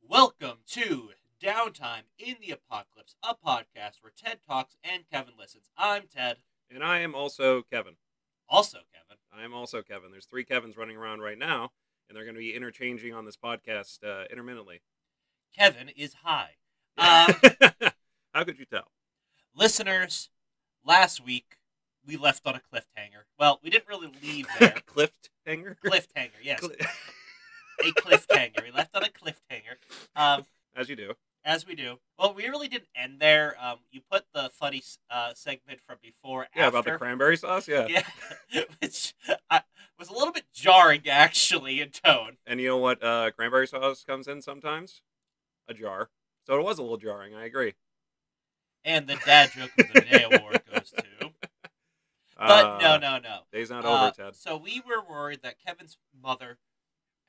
Welcome to Downtime in the Apocalypse, a podcast where Ted talks and Kevin listens. I'm Ted. And I am also Kevin. Also Kevin. I am also Kevin. There's three Kevins running around right now, and they're going to be interchanging on this podcast intermittently. Kevin is high. How could you tell? Listeners, last week we left on a cliffhanger. Well, we didn't really leave there. Cliffhanger? Cliffhanger, yes. A cliffhanger. We left on a cliffhanger. As you do. As we do. Well, we really didn't end there. You put the funny segment from before. Yeah, after. about the cranberry sauce? Yeah. Yeah, which was a little bit jarring, actually, in tone. And you know what cranberry sauce comes in sometimes? A jar. So it was a little jarring, I agree. And the Dad Joke of the Day award goes to... But no. Day's not over, Ted. So we were worried that Kevin's mother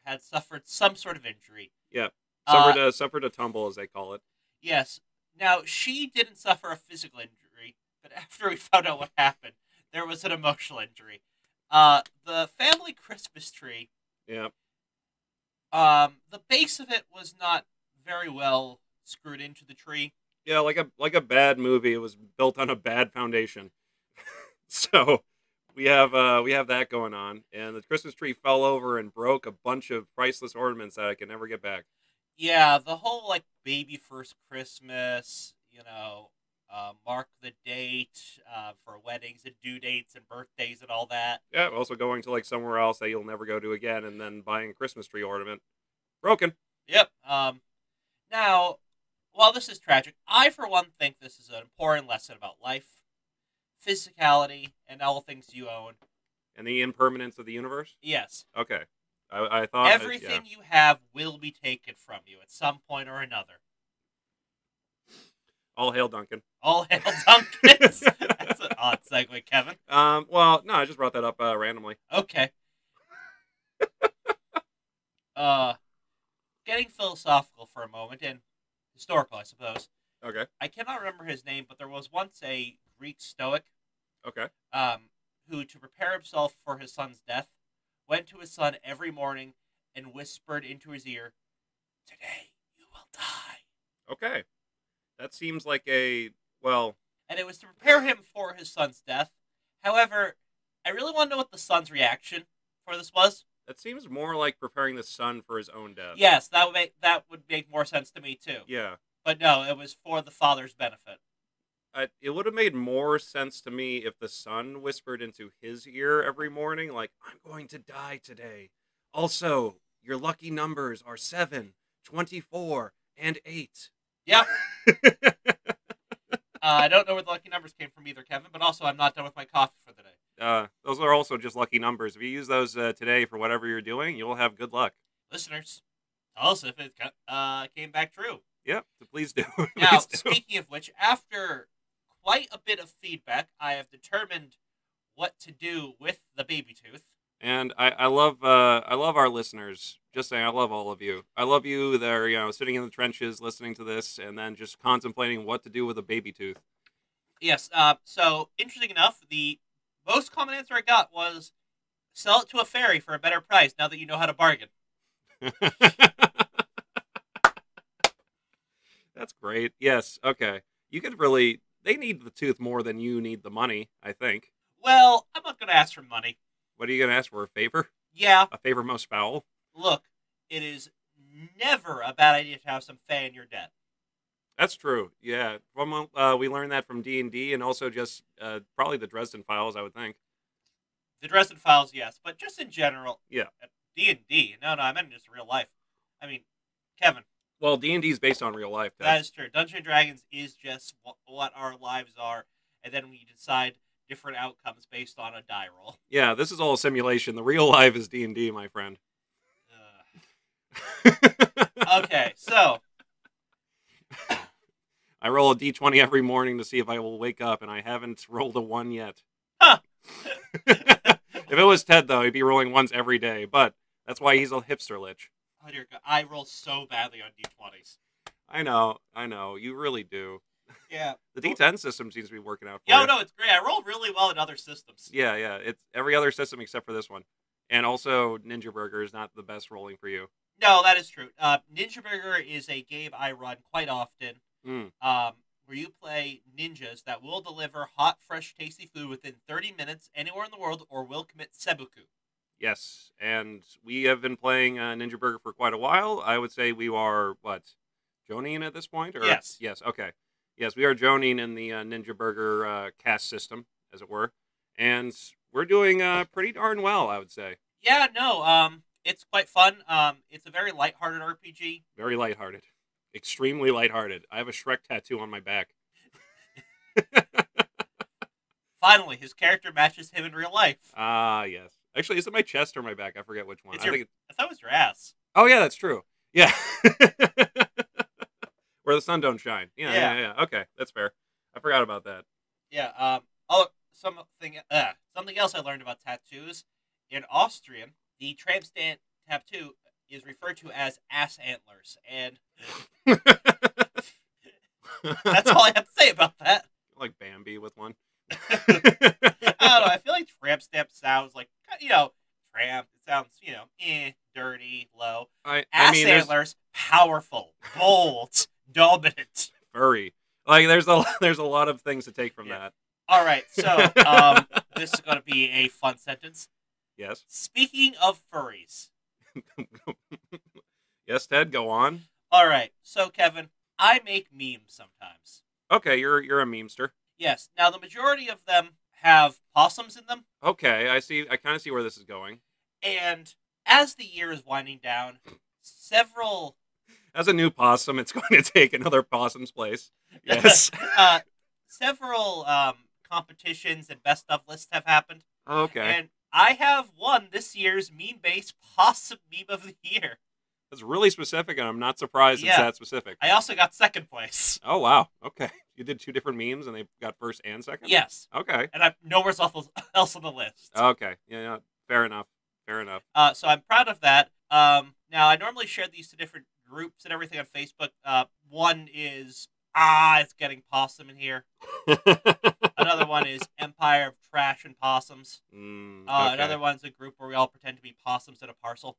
had suffered some sort of injury. Yeah. Suffered a tumble, as they call it. Yes. Now, she didn't suffer a physical injury, but after we found out what happened, there was an emotional injury. The family Christmas tree... Yeah. The base of it was not very well screwed into the tree. Yeah, like a bad movie. It was built on a bad foundation. So we have that going on, and the Christmas tree fell over and broke a bunch of priceless ornaments that I can never get back. Yeah, the whole baby first Christmas, mark the date for weddings and due dates and birthdays and all that. Yeah, also going to somewhere else that you'll never go to again, and then buying a Christmas tree ornament. Broken. Yep. Now, while this is tragic, I for one think this is an important lesson about life, physicality, and all things you own. And the impermanence of the universe? Yes. Okay. I thought... Everything you have will be taken from you at some point or another. All hail Duncan. All hail Duncan. That's an odd segue, Kevin. Well, no, I just brought that up randomly. Okay. Getting philosophical for a moment, and historical, I suppose. Okay. I cannot remember his name, but there was once a Greek Stoic. Okay. Who, to prepare himself for his son's death, went to his son every morning and whispered into his ear, "Today you will die." Okay. That seems like and it was to prepare him for his son's death. However, I really want to know what the son's reaction for this was. That seems more like preparing the son for his own death. Yes, that would make more sense to me too. Yeah. But no, it was for the father's benefit. It would have made more sense to me if the son whispered into his ear every morning, like, "I'm going to die today. Also, your lucky numbers are 7, 24, and 8. Yep. I don't know where the lucky numbers came from either, Kevin, but also I'm not done with my coffee for the day. Those are also just lucky numbers. If you use those today for whatever you're doing, you'll have good luck. Listeners, tell us if it came back true. Yep, so please do. Now, speaking of which, after quite a bit of feedback, I have determined what to do with the baby tooth. And I love our listeners. Just saying, I love all of you. I love you that are sitting in the trenches listening to this and then just contemplating what to do with a baby tooth. Yes. So interesting enough, the most common answer I got was sell it to a fairy for a better price. Now that you know how to bargain. That's great. Yes. Okay. You could really. They need the tooth more than you need the money, I think. Well, I'm not going to ask for money. What are you going to ask for? A favor? Yeah. A favor most foul? Look, it is never a bad idea to have some fae in your debt. That's true. Yeah. We learned that from D&D and also just probably the Dresden Files, I would think. The Dresden Files, yes. But just in general. Yeah. D&D. No, I meant just real life. I mean, Kevin. Well, D&D is based on real life. That is true. Dungeons & Dragons is just what our lives are, and then we decide different outcomes based on a die roll. Yeah, this is all a simulation. The real life is D&D, my friend. Okay, so... I roll a d20 every morning to see if I will wake up, and I haven't rolled a 1 yet. Huh. If it was Ted, though, he'd be rolling 1s every day, but that's why he's a hipster lich. Oh, dear God. I roll so badly on d20s. I know. You really do. Yeah. The D10 system seems to be working out for you. you. No, it's great. I roll really well in other systems. Yeah. It's every other system except for this one. And also, Ninja Burger is not the best rolling for you. No, that is true. Ninja Burger is a game I run quite often, Mm. where you play ninjas that will deliver hot, fresh, tasty food within 30 minutes anywhere in the world, or will commit seppuku. Yes, and we have been playing Ninja Burger for quite a while. I would say we are, what, Jonin at this point? Or Yes. yes, okay. Yes, we are Jonin in the Ninja Burger caste system, as it were. And we're doing pretty darn well, I would say. Yeah, no, it's quite fun. It's a very lighthearted RPG. Very lighthearted. Extremely lighthearted. I have a Shrek tattoo on my back. Finally, his character matches him in real life. Ah, yes. Actually, is it my chest or my back? I forget which one. I thought it was your ass. Oh, yeah, that's true. Yeah. Where the sun don't shine. Yeah. Okay, that's fair. I forgot about that. Yeah. Something else I learned about tattoos. In Austrian, the tramp stamp tattoo is referred to as ass antlers, and that's all I have to say about that. Like Bambi with one. I don't know. I feel like tramp stamp sounds like, tramp. It sounds, dirty, low. I Ass mean, antlers, powerful, bold, dominant. furry. Like there's a lot of things to take from that. All right, so this is going to be a fun sentence. Yes. Speaking of furries. Yes, Ted, go on. All right, so Kevin, I make memes sometimes. Okay, you're a memester. Yes. Now the majority of them have possums in them, Okay, I see. I kind of see where this is going. and as the year is winding down, several As a new possum, it's going to take another possum's place. Yes. several competitions and best of lists have happened. Okay. And I have won this year's meme-based possum meme of the year. That's really specific, and I'm not surprised it's Yeah. that specific. I also got second place. Oh, wow. Okay. You did two different memes, and they got first and second? Yes. Okay. And I'm nowhere else on the list. Okay. Yeah, fair enough. Fair enough. So I'm proud of that. Now, I normally share these to different groups and everything on Facebook. One is, it's getting possum in here. Another one is Empire of Trash and Possums. Okay. Another one's a group where we all pretend to be possums in a parcel.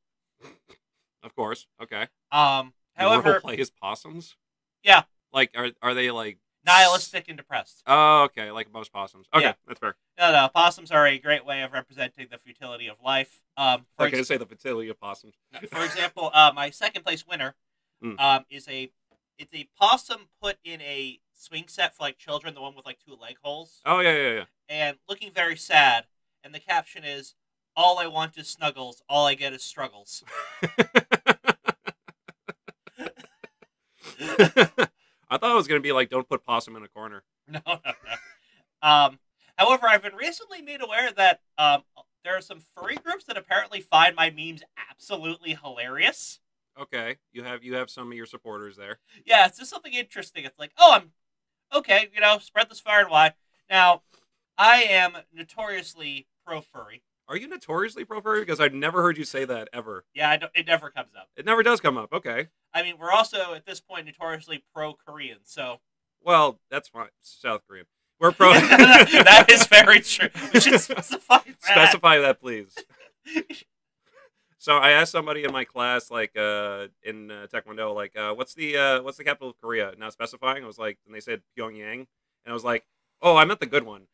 Of course. Okay. However, role play as possums? Yeah. Like, are they like nihilistic and depressed. Oh, okay, like most possums. Okay, Yeah. that's fair. No, possums are a great way of representing the futility of life. Okay, say the futility of possums. For example, my second place winner Mm. is a possum put in a swing set for like children, the one with like 2 leg holes, Oh yeah. and looking very sad. And the caption is, "All I want is snuggles. All I get is struggles." I thought it was gonna be like, don't put possum in a corner. No. However, I've been recently made aware that there are some furry groups that apparently find my memes absolutely hilarious. Okay, you have some of your supporters there. Yeah, it's just something interesting. It's like, oh, I'm okay, spread this far and wide. Now, I am notoriously pro furry. Are you notoriously pro furry? Because I've never heard you say that ever. Yeah, it never comes up. It never does come up. Okay. I mean, we're also at this point notoriously pro Korean, so Well, that's fine. South Korean. We're pro. that is very true. We should specify that. Specify that, please. So I asked somebody in my class, like in Taekwondo, like, what's the capital of Korea? Not specifying. I was like, and they said Pyongyang, and I was like, oh, I meant the good one.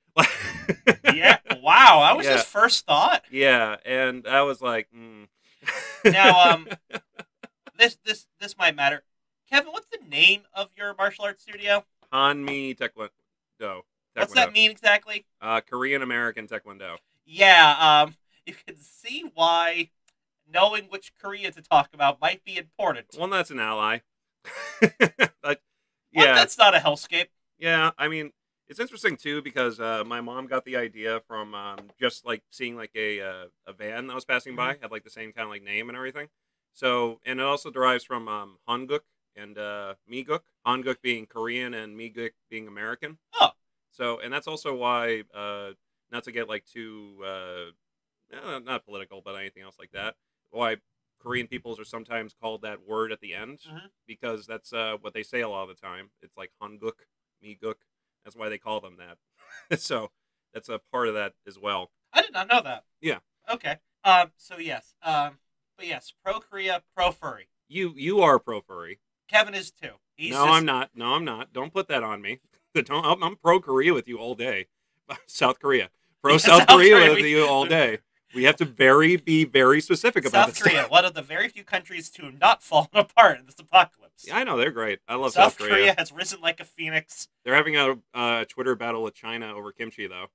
Yeah. Wow, that was Yeah. his first thought. Yeah, and I was like, Now, this might matter. Kevin, what's the name of your martial arts studio? Hanmi Taekwondo. What's that mean exactly? Korean American Taekwondo. Yeah, you can see why knowing which Korea to talk about might be important. Well, that's an ally. But, Well, yeah, that's not a hellscape. yeah. I mean, it's interesting too because my mom got the idea from just like seeing like a van that was passing by had like the same kind of like name and everything. So, and it also derives from Hanguk and Miguk. Hanguk being Korean and Miguk being American. Oh. So, and that's also why, not to get like too, not political, but anything else like that, why Korean peoples are sometimes called that word at the end, because that's what they say a lot of the time. It's like Hanguk, Miguk. That's why they call them that. So, that's a part of that as well. I did not know that. Yeah. Okay. So yes. But But yes, pro Korea, pro furry. You are pro furry. Kevin is too. I'm not. No, I'm not. Don't put that on me. I'm pro Korea with you all day. South Korea. Pro South Korea with you all day. We have to be very specific about this. South Korea, one of the very few countries to not fall apart in this apocalypse. Yeah, I know, they're great. I love South Korea. Korea has risen like a phoenix. They're having a Twitter battle with China over kimchi, though.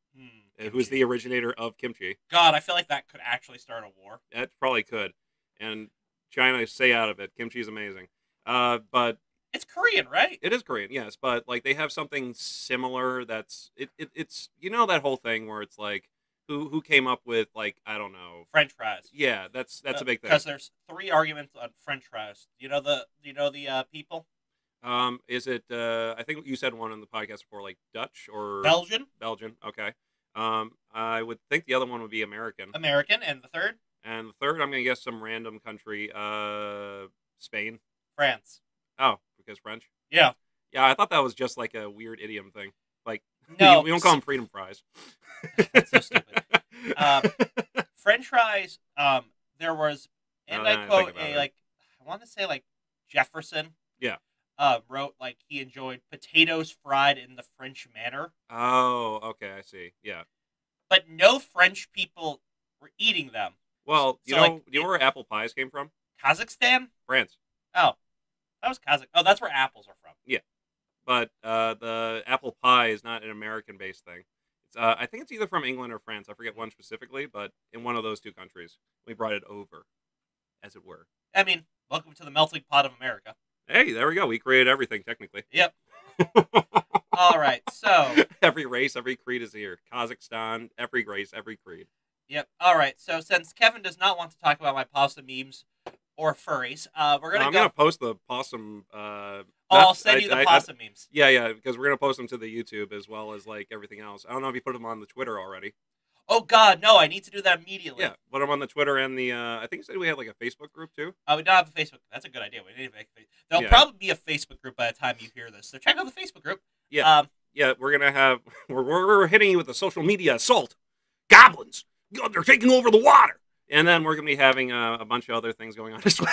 Who's the originator of kimchi? God, I feel like that could actually start a war. That probably could. And China, stay out of it. Kimchi is amazing. But it's Korean, right? It is Korean, yes. But like they have something similar. That's it's that whole thing where it's like who came up with like I don't know French fries. Yeah, that's a big thing. Because there's 3 arguments on French fries. Do you know the people? Is it? I think you said one on the podcast before, like Dutch or Belgian. Belgian. Okay. I would think the other one would be American. American, and the third. And the third, I'm gonna guess some random country. Spain. France. Oh, because French. Yeah. Yeah, I thought that was just like a weird idiom thing. Like, no, we don't call them freedom fries. That's so stupid. French fries. There was, and I quote I want to say like Jefferson. Yeah. Wrote like he enjoyed potatoes fried in the French manner. Oh, okay, I see. Yeah. But no French people were eating them. Well, do you know where apple pies came from? Kazakhstan? France. Oh. That was Kazakh. Oh, that's where apples are from. Yeah. But the apple pie is not an American-based thing. It's I think it's either from England or France. I forget one specifically, but in one of those two countries. We brought it over, as it were. I mean, welcome to the melting pot of America. Hey, there we go. We created everything, technically. Yep. All right, so... every race, every creed is here. Kazakhstan, every race, every creed. Yep. All right, so since Kevin does not want to talk about my possum memes or furries, we're going to I'm going to post the possum... I'll send you the possum memes. Yeah, because we're going to post them to the YouTube as well as, like, everything else. I don't know if you put them on the Twitter already. Oh, God, no, I need to do that immediately. Yeah, put them on the Twitter and the, I think you said we had, like, a Facebook group, too? We don't have a Facebook. That's a good idea. We need to make a Facebook. There'll probably be a Facebook group by the time you hear this, so check out the Facebook group. Yeah, we're going to have, we're hitting you with the social media assault. Goblins! God, they're taking over the water! And then we're going to be having a bunch of other things going on as well.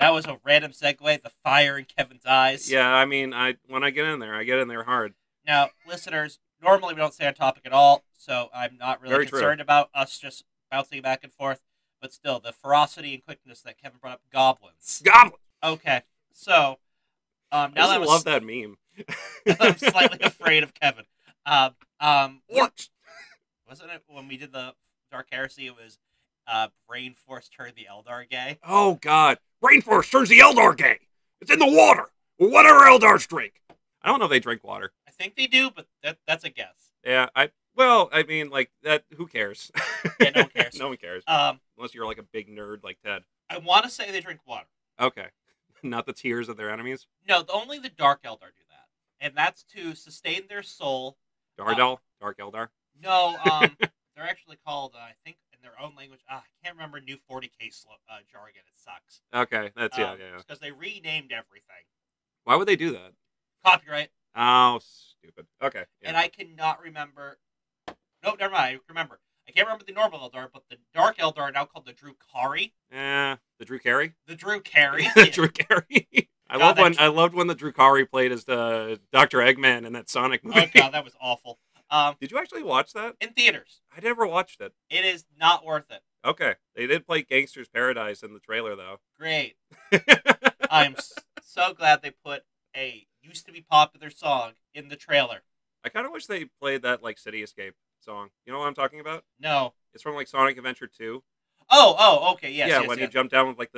That was a random segue, the fire in Kevin's eyes. Yeah, I mean, when I get in there hard. Now, listeners, normally we don't stay on topic at all, so I'm not really concerned about us just bouncing back and forth. But still, the ferocity and quickness that Kevin brought up, goblins. Goblins! Okay, so, now I love that meme. I'm slightly afraid of Kevin. What? Wasn't it when we did the Dark Heresy, it was Rainforce turned the Eldar gay? Oh, God. Rainforce turns the Eldar gay. It's in the water. Or whatever Eldars drink. I don't know if they drink water. I think they do, but that's a guess. Yeah, I mean, like, that, who cares? Yeah, no one cares. No one cares. Unless you're, like, a big nerd like Ted. I want to say they drink water. Okay. Not the tears of their enemies? No, only the Dark Eldar do that. And that's to sustain their soul. Dardal? Dark Eldar? No, they're actually called, I think, in their own language. I can't remember new 40K jargon. It sucks. Okay, that's, yeah. Because they renamed everything. Why would they do that? Copyright. Oh, stupid. Okay. Yeah. And I cannot remember. No, never mind. I remember. I can't remember the normal Eldar, but the Dark Eldar are now called the Drukari. The Drukari? The Drukari. The Drukari. I loved when the Drukari played as the Dr. Eggman in that Sonic movie. Oh, God, that was awful. Did you actually watch that? In theaters. I never watched it. It is not worth it. Okay. They did play Gangster's Paradise in the trailer, though. Great. I'm so glad they put a used-to-be-popular song in the trailer. I kind of wish they played that, like, City Escape song. You know what I'm talking about? No. It's from, like, Sonic Adventure 2. Oh, okay, yes. Yeah, when you jump down with, like,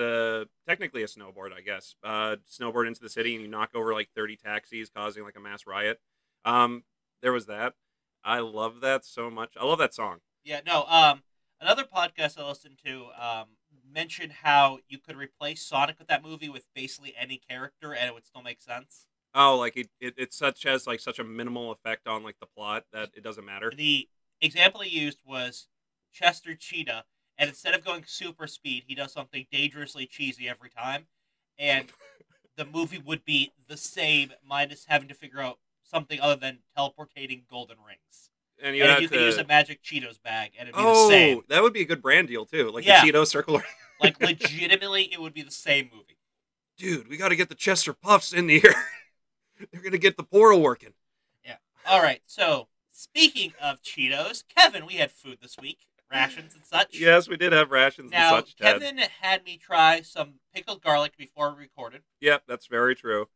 technically a snowboard, I guess. Snowboard into the city and you knock over, like, 30 taxis, causing, like, a mass riot. There was that. I love that so much. I love that song. Yeah, no, another podcast I listened to mentioned how you could replace Sonic with that movie with basically any character and it would still make sense. Oh, like it's such a minimal effect on like the plot that it doesn't matter. The example he used was Chester Cheetah, and instead of going super speed, he does something dangerously cheesy every time, and the movie would be the same minus having to figure out something other than teleportating golden rings. And you And if had you to could use a magic Cheetos bag, and it'd be the same. that would be a good brand deal too, like Yeah. the Cheetos circle. Like, legitimately, it would be the same movie. Dude, we got to get the Chester Puffs in here. They're gonna get the portal working. Yeah. All right. So, speaking of Cheetos, Kevin, we had food this week, rations and such. Yes, we did have rations Now, and such, Ted. Kevin had me try some pickled garlic before we recorded. Yep, that's very true.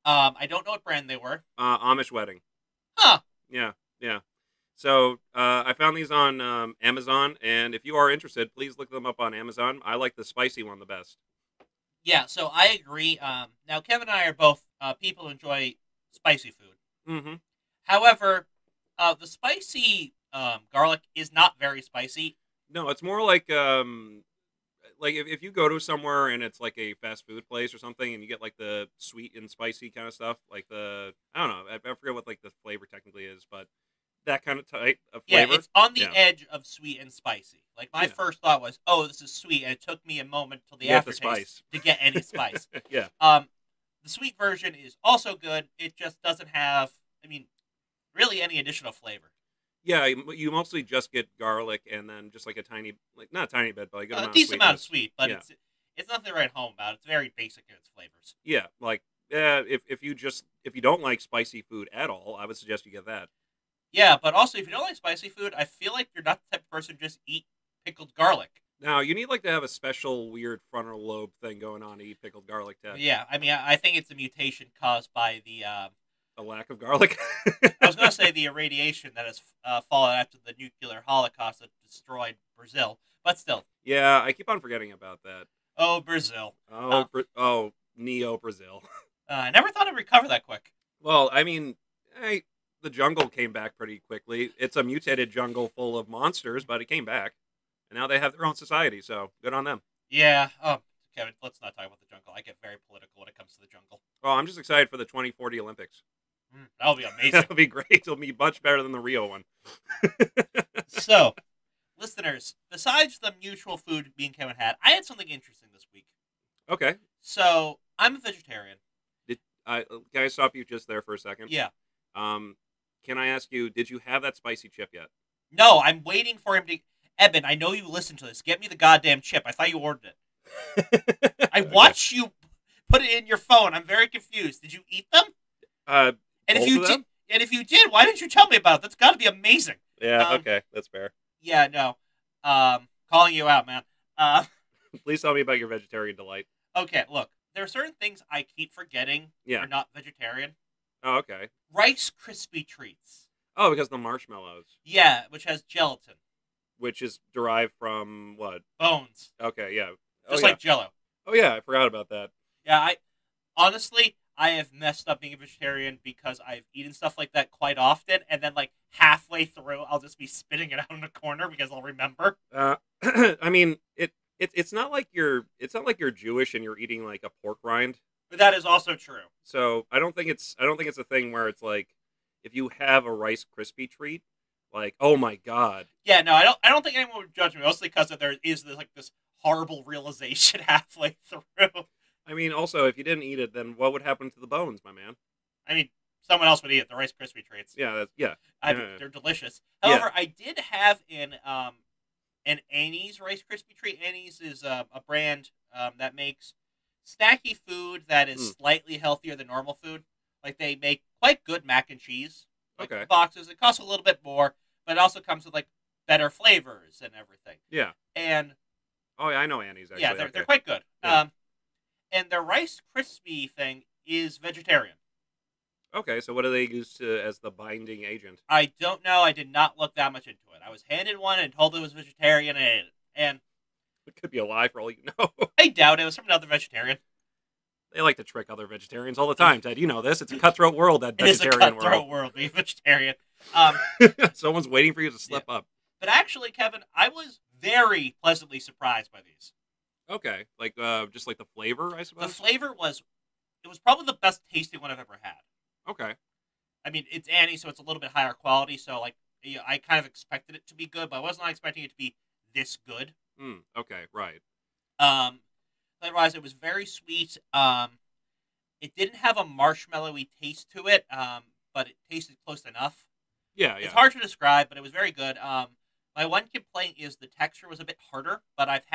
I don't know what brand they were. Amish wedding. Huh. Yeah. So I found these on Amazon, and if you are interested, please look them up on Amazon. I like the spicy one the best. Yeah, so I agree. Now, Kevin and I are both people who enjoy spicy food. Mm-hmm. However, the spicy garlic is not very spicy. No, it's more like if you go to somewhere and it's like a fast food place or something, and you get like the sweet and spicy kind of stuff, like I don't know, I forget what like the flavor technically is, but that kind of type of flavor. Yeah, it's on the Yeah. edge of sweet and spicy. Like, my first thought was, oh, this is sweet, and it took me a moment till the Get the aftertaste spice. to get any spice. Yeah. The sweet version is also good. It just doesn't have, really any additional flavor. Yeah, you mostly just get garlic and then just like a tiny, like not a tiny bit, but a good A amount decent of amount of sweetness. sweet, but Yeah. it's nothing to write home about. It's very basic in its flavors. Yeah, like if you don't like spicy food at all, I would suggest you get that. Yeah, but also, if you don't like spicy food, I feel like you're not the type of person to just eat pickled garlic. Now you need like to have a special weird frontal lobe thing going on to eat pickled garlic, Ted. Yeah, I think it's a mutation caused by the A lack of garlic. I was going to say the irradiation that has fallen after the nuclear holocaust that destroyed Brazil, but still. Yeah, I keep on forgetting about that. Oh, Brazil. Neo Brazil. I never thought I'd recover that quick. Well, the jungle came back pretty quickly. It's a mutated jungle full of monsters, but it came back. And now they have their own society, so good on them. Yeah. Oh, Kevin, let's not talk about the jungle. I get very political when it comes to the jungle. Well, I'm just excited for the 2040 Olympics. That'll be amazing. That'll be great. It'll be much better than the Rio one. So, listeners, besides the mutual food me and Kevin had, I had something interesting this week. Okay. So, I'm a vegetarian. Can I stop you just there for a second? Yeah. Can I ask you, did you have that spicy chip yet? No, I'm waiting for him to... Eben, I know you listen to this. Get me the goddamn chip. I thought you ordered it. I watched you put it in your phone. I'm very confused. Did you eat them? And if you did, why didn't you tell me about it? That's got to be amazing. Yeah, okay, that's fair. Yeah, no. Calling you out, man. Please tell me about your vegetarian delight. Okay, look. There are certain things I keep forgetting are not vegetarian. Oh, okay. Rice Krispie treats. Oh, because the marshmallows. Yeah, which has gelatin. Which is derived from what? Bones. Okay, yeah. Just like Jell-O. Oh, yeah, I forgot about that. Yeah, honestly, I have messed up being a vegetarian because I've eaten stuff like that quite often, and then, like, halfway through, I'll just be spitting it out in the corner because I'll remember. It's not like you're Jewish and you're eating like a pork rind. But that is also true. So I don't think it's a thing where it's like if you have a Rice Krispie treat, like, oh my god. Yeah, no, I don't think anyone would judge me, mostly because there is this horrible realization halfway through. Also, if you didn't eat it, then what would happen to the bones, my man? Someone else would eat it. The Rice Krispie treats. Yeah, They're delicious. However, I did have an Annie's Rice Krispie treat. Annie's is a brand that makes snacky food that is slightly healthier than normal food. Like, they make quite good mac and cheese. Like, okay. the boxes. It costs a little bit more, but it also comes with, like, better flavors and everything. Yeah. And oh yeah, I know Annie's actually. yeah, they're quite good. Yeah. And their Rice Krispie thing is vegetarian. Okay, so what do they use as the binding agent? I don't know. I did not look that much into it. I was handed one and told it was vegetarian, and I ate it. And it could be a lie for all you know. I doubt it was from another vegetarian. They like to trick other vegetarians all the time, Ted. You know this. It's a cutthroat world, that vegetarian It is a cutthroat world, being vegetarian. Someone's waiting for you to slip up. But actually, Kevin, I was very pleasantly surprised by these. Okay, like just like the flavor, I suppose. The flavor was probably the best tasting one I've ever had. Okay. It's Annie, so it's a little bit higher quality. So, like, I kind of expected it to be good, but I was not expecting it to be this good. Okay, right. Otherwise, it was very sweet. It didn't have a marshmallowy taste to it, but it tasted close enough. Yeah, It's yeah. hard to describe, but it was very good. My one complaint is the texture was a bit harder, but I've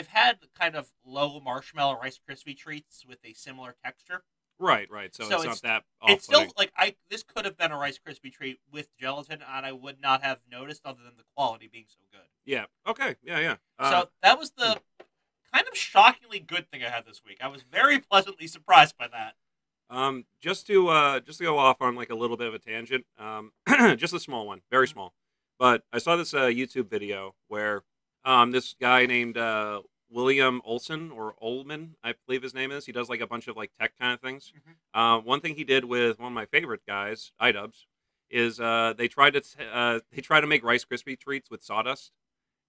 had kind of low marshmallow Rice Krispie treats with a similar texture. Right, right. So So it's not that it's still off-putting. like this could have been a Rice Krispie treat with gelatin, and I would not have noticed other than the quality being so good. Yeah. Okay. Yeah, yeah. So that was the kind of shockingly good thing I had this week. I was very pleasantly surprised by that. Just to go off on like a little bit of a tangent, just a small one, very small. But I saw this YouTube video where this guy named William Olson or Olman, I believe his name is. He does like a bunch of like tech kind of things. One thing he did with one of my favorite guys, iDubbbz, is they tried to make Rice Krispie treats with sawdust,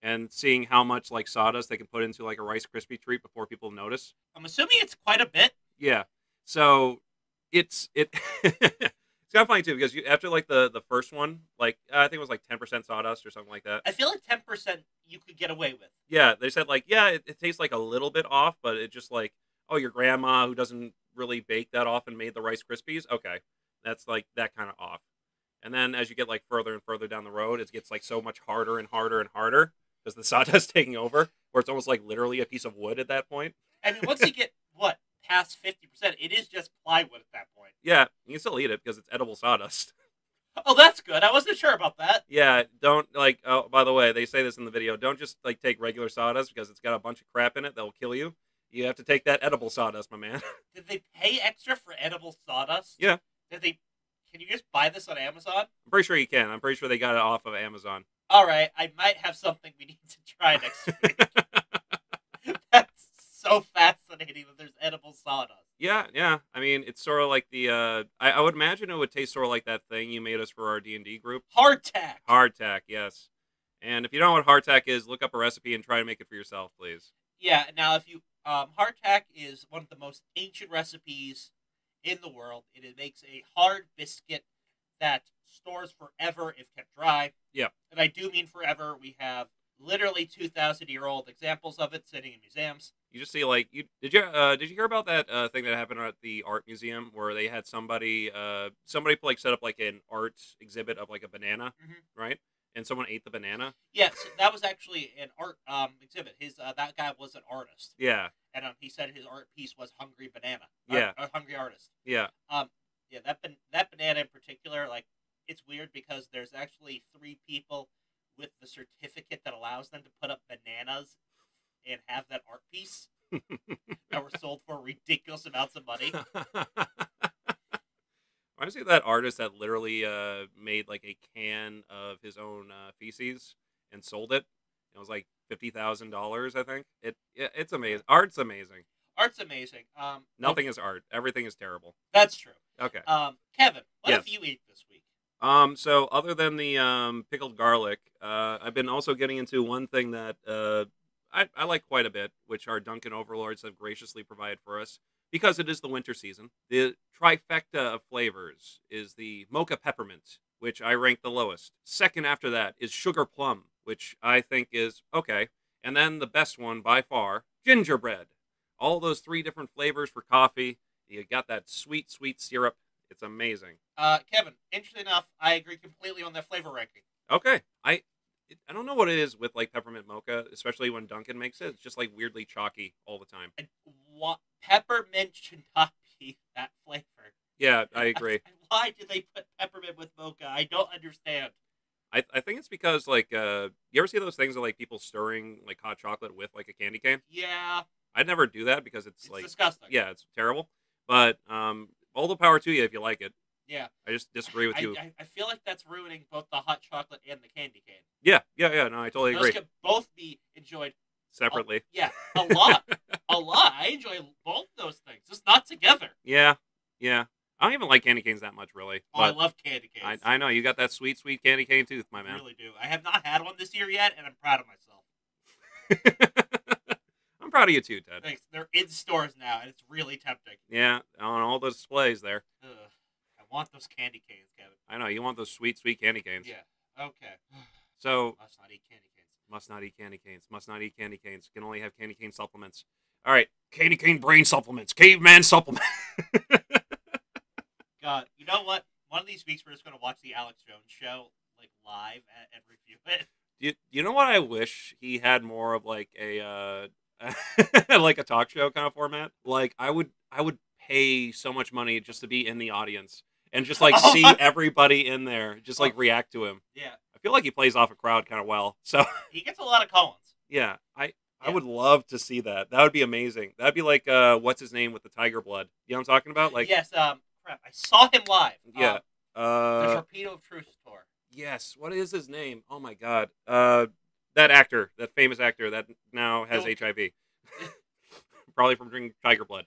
and seeing how much like sawdust they can put into like a Rice Krispie treat before people notice. I'm assuming it's quite a bit. Yeah. So it's it's kind of funny too because after like the first one, like I think it was like 10% sawdust or something like that. I feel like 10% you could get away with. Yeah, they said like it tastes like a little bit off, but it just like, oh, your grandma who doesn't really bake that often made the Rice Krispies. Okay, that's like that kind of off. And then as you get like further and further down the road, it gets like so much harder and harder and harder because the sawdust taking over, where it's almost like literally a piece of wood at that point. I mean, once you get past 50%, it is just plywood at that point. Yeah, you can still eat it because it's edible sawdust. Oh, that's good. I wasn't sure about that. Yeah, don't like. Oh, by the way, they say this in the video. Don't just like take regular sawdust because it's got a bunch of crap in it that will kill you. You have to take that edible sawdust, my man. Did they pay extra for edible sawdust? Yeah. Can you just buy this on Amazon? I'm pretty sure you can. I'm pretty sure they got it off of Amazon. All right, I might have something we need to try next week. That's so fascinating that there's edible sawdust. Yeah. I mean, it's sort of like the. I would imagine it would taste sort of like that thing you made us for our D&D group. Hardtack. Hardtack, yes. And if you don't know what hardtack is, look up a recipe and try to make it for yourself, please. Yeah. Now, if you hardtack is one of the most ancient recipes in the world. It makes a hard biscuit that stores forever if kept dry. Yeah. And I do mean forever. We have literally 2,000-year-old examples of it sitting in museums. You just see like did you hear about that thing that happened at the art museum where they had somebody like set up like an art exhibit of like a banana, right? And someone ate the banana. Yes, that was actually an art exhibit. His that guy was an artist. Yeah. And he said his art piece was Hungry Banana. Yeah. A hungry artist. Yeah. Yeah, that banana in particular, like, it's weird because there's actually 3 people with the certificate that allows them to put up bananas and have that art piece that were sold for ridiculous amounts of money. I see that artist that literally made like a can of his own feces and sold it. It was like $50,000, I think. It's amazing. Art's amazing. Art's amazing. Nothing is art. Everything is terrible. That's true. Okay. Kevin, what Yes. have you eaten this week? So other than the pickled garlic, I've been also getting into one thing that I like quite a bit, which our Dunkin' overlords have graciously provided for us because it is the winter season. The trifecta of flavors is the mocha peppermint, which I rank the lowest. Second after that is sugar plum, which I think is okay. And then the best one by far, gingerbread. All those 3 different flavors for coffee. You got that sweet, sweet syrup. It's amazing. Kevin, interesting enough, I agree completely on that flavor ranking. Okay. I don't know what it is with like peppermint mocha, especially when Dunkin' makes it. It's just like weirdly chalky all the time. Peppermint should not be that flavor. Yeah, I agree. Why do they put peppermint with mocha? I don't understand. I think it's because like you ever see those things of like people stirring like hot chocolate with like a candy cane? Yeah. I'd never do that because it's like disgusting. Yeah, it's terrible. But all the power to you if you like it. Yeah. I just disagree with you. I feel like that's ruining both the hot chocolate and the candy cane. Yeah. No, I totally agree. Those can both be enjoyed separately. A lot. A lot. I enjoy both those things, just not together. Yeah. I don't even like candy canes that much, really. Oh, I love candy canes. I know. You got that sweet, sweet candy cane tooth, my man. I really do. I have not had one this year yet, and I'm proud of myself. I'm proud of you too, Ted. Thanks. They're in stores now, and it's really tempting. Yeah, on all the displays there. Ugh. I want those candy canes, Kevin. I know. You want those sweet, sweet candy canes. Yeah. Okay. So... Must not eat candy canes. Must not eat candy canes. Must not eat candy canes. Can only have candy cane supplements. All right. Candy cane brain supplements. Caveman supplement. God, you know what? One of these weeks, we're just going to watch the Alex Jones show like live and review it. You know what I wish he had more of like a like a talk show kind of format? Like I would pay so much money just to be in the audience and just like see everybody in there just like react to him. Yeah. I feel like he plays off a crowd kind of well. So he gets a lot of call-ins. Yeah, I would love to see that. That would be amazing. That'd be like what's his name with the tiger blood? You know what I'm talking about? Like yes, crap. I saw him live. Yeah. The Torpedo of Truth tour. Yes. What is his name? Oh my god. That actor, that famous actor that now has HIV. Probably from drinking tiger blood.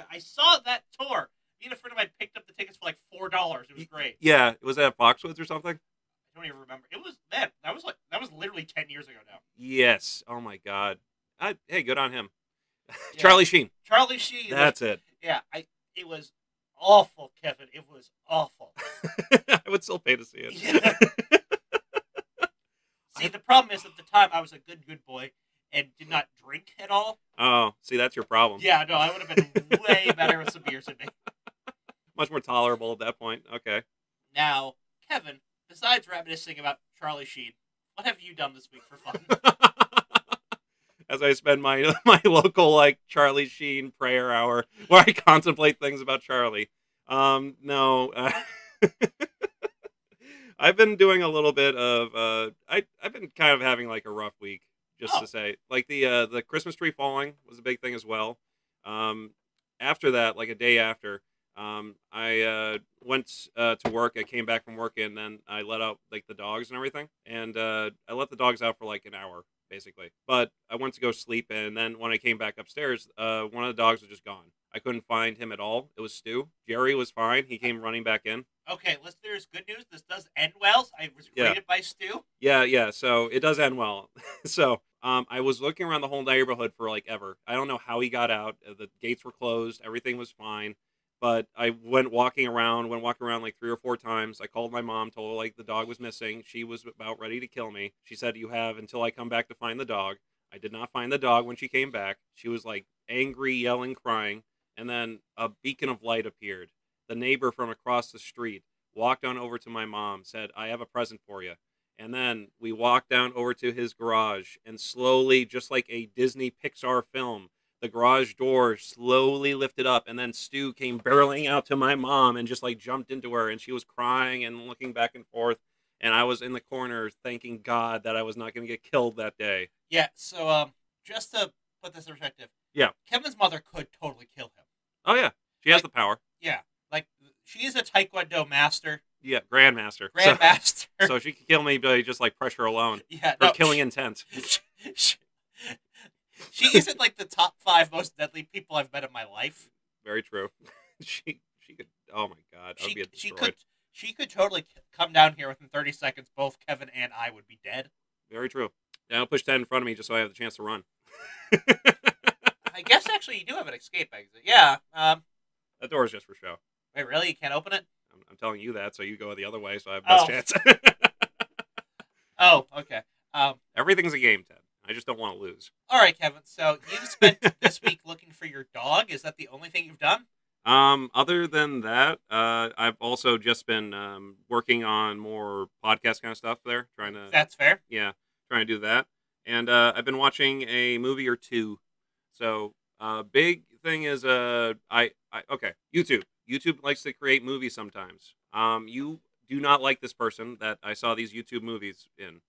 I saw that tour. Me and a friend of mine picked up the tickets for like $4. It was great. Yeah, was that Foxwoods or something? I don't even remember. It was that. That was literally 10 years ago now. Yes. Oh my god. Hey, good on him. Yeah. Charlie Sheen. Charlie Sheen. That's it. Yeah. It was awful, Kevin. It was awful. I would still pay to see it. Yeah. See, the problem is at the time I was a good boy and did not drink at all. Oh, see, that's your problem. Yeah, no, I would have been way better with some beers in me. Much more tolerable at that point. Okay. Now, Kevin, besides reminiscing about Charlie Sheen, what have you done this week for fun? As I spend my local like Charlie Sheen prayer hour where I contemplate things about Charlie. No. I've been doing a little bit of I've been kind of having like a rough week, just to say. Like the Christmas tree falling was a big thing as well. After that, like a day after, I went to work. I came back from work and then I let out like the dogs and everything. And I let the dogs out for like an hour basically. But I went to go sleep, and then when I came back upstairs, one of the dogs was just gone. I couldn't find him at all. It was Stu. Jerry was fine. He came running back in. Okay, listeners, good news. This does end well. I was greeted by Stu. Yeah. So it does end well. So I was looking around the whole neighborhood for like ever. I don't know how he got out. The gates were closed. Everything was fine. But I went walking around like 3 or 4 times. I called my mom, told her like the dog was missing. She was about ready to kill me. She said, "You have until I come back to find the dog." I did not find the dog when she came back. She was like angry, yelling, crying. And then a beacon of light appeared. The neighbor from across the street walked on over to my mom, said, "I have a present for you." And then we walked down over to his garage, and slowly, just like a Disney Pixar film, the garage door slowly lifted up, and then Stu came barreling out to my mom and just like jumped into her, and she was crying and looking back and forth. And I was in the corner thanking God that I was not going to get killed that day. Yeah, so just to put this in perspective, Kevin's mother could totally kill him. Oh, yeah. She has the power. Yeah. Like, she is a Taekwondo master. Yeah, Grandmaster. Grandmaster. So she could kill me by just like pressure alone. Yeah. Or killing intent. She isn't like the top 5 most deadly people I've met in my life. Very true. She could. Oh my God, I would be destroyed. She could totally come down here within 30 seconds. Both Kevin and I would be dead. Very true. Now push 10 in front of me just so I have the chance to run. I guess actually you do have an escape exit. Yeah. That door is just for show. Wait, really? You can't open it? I'm telling you that, so you go the other way, so I have best chance. Oh, okay. Everything's a game, Ted. I just don't want to lose. All right, Kevin. So you spent this week looking for your dog. Is that the only thing you've done? Other than that, I've also just been working on more podcast kind of stuff there, trying to. That's fair. Yeah, trying to do that, and I've been watching a movie or two. So, big thing is okay, YouTube. YouTube likes to create movies sometimes. You do not like this person that I saw these YouTube movies in.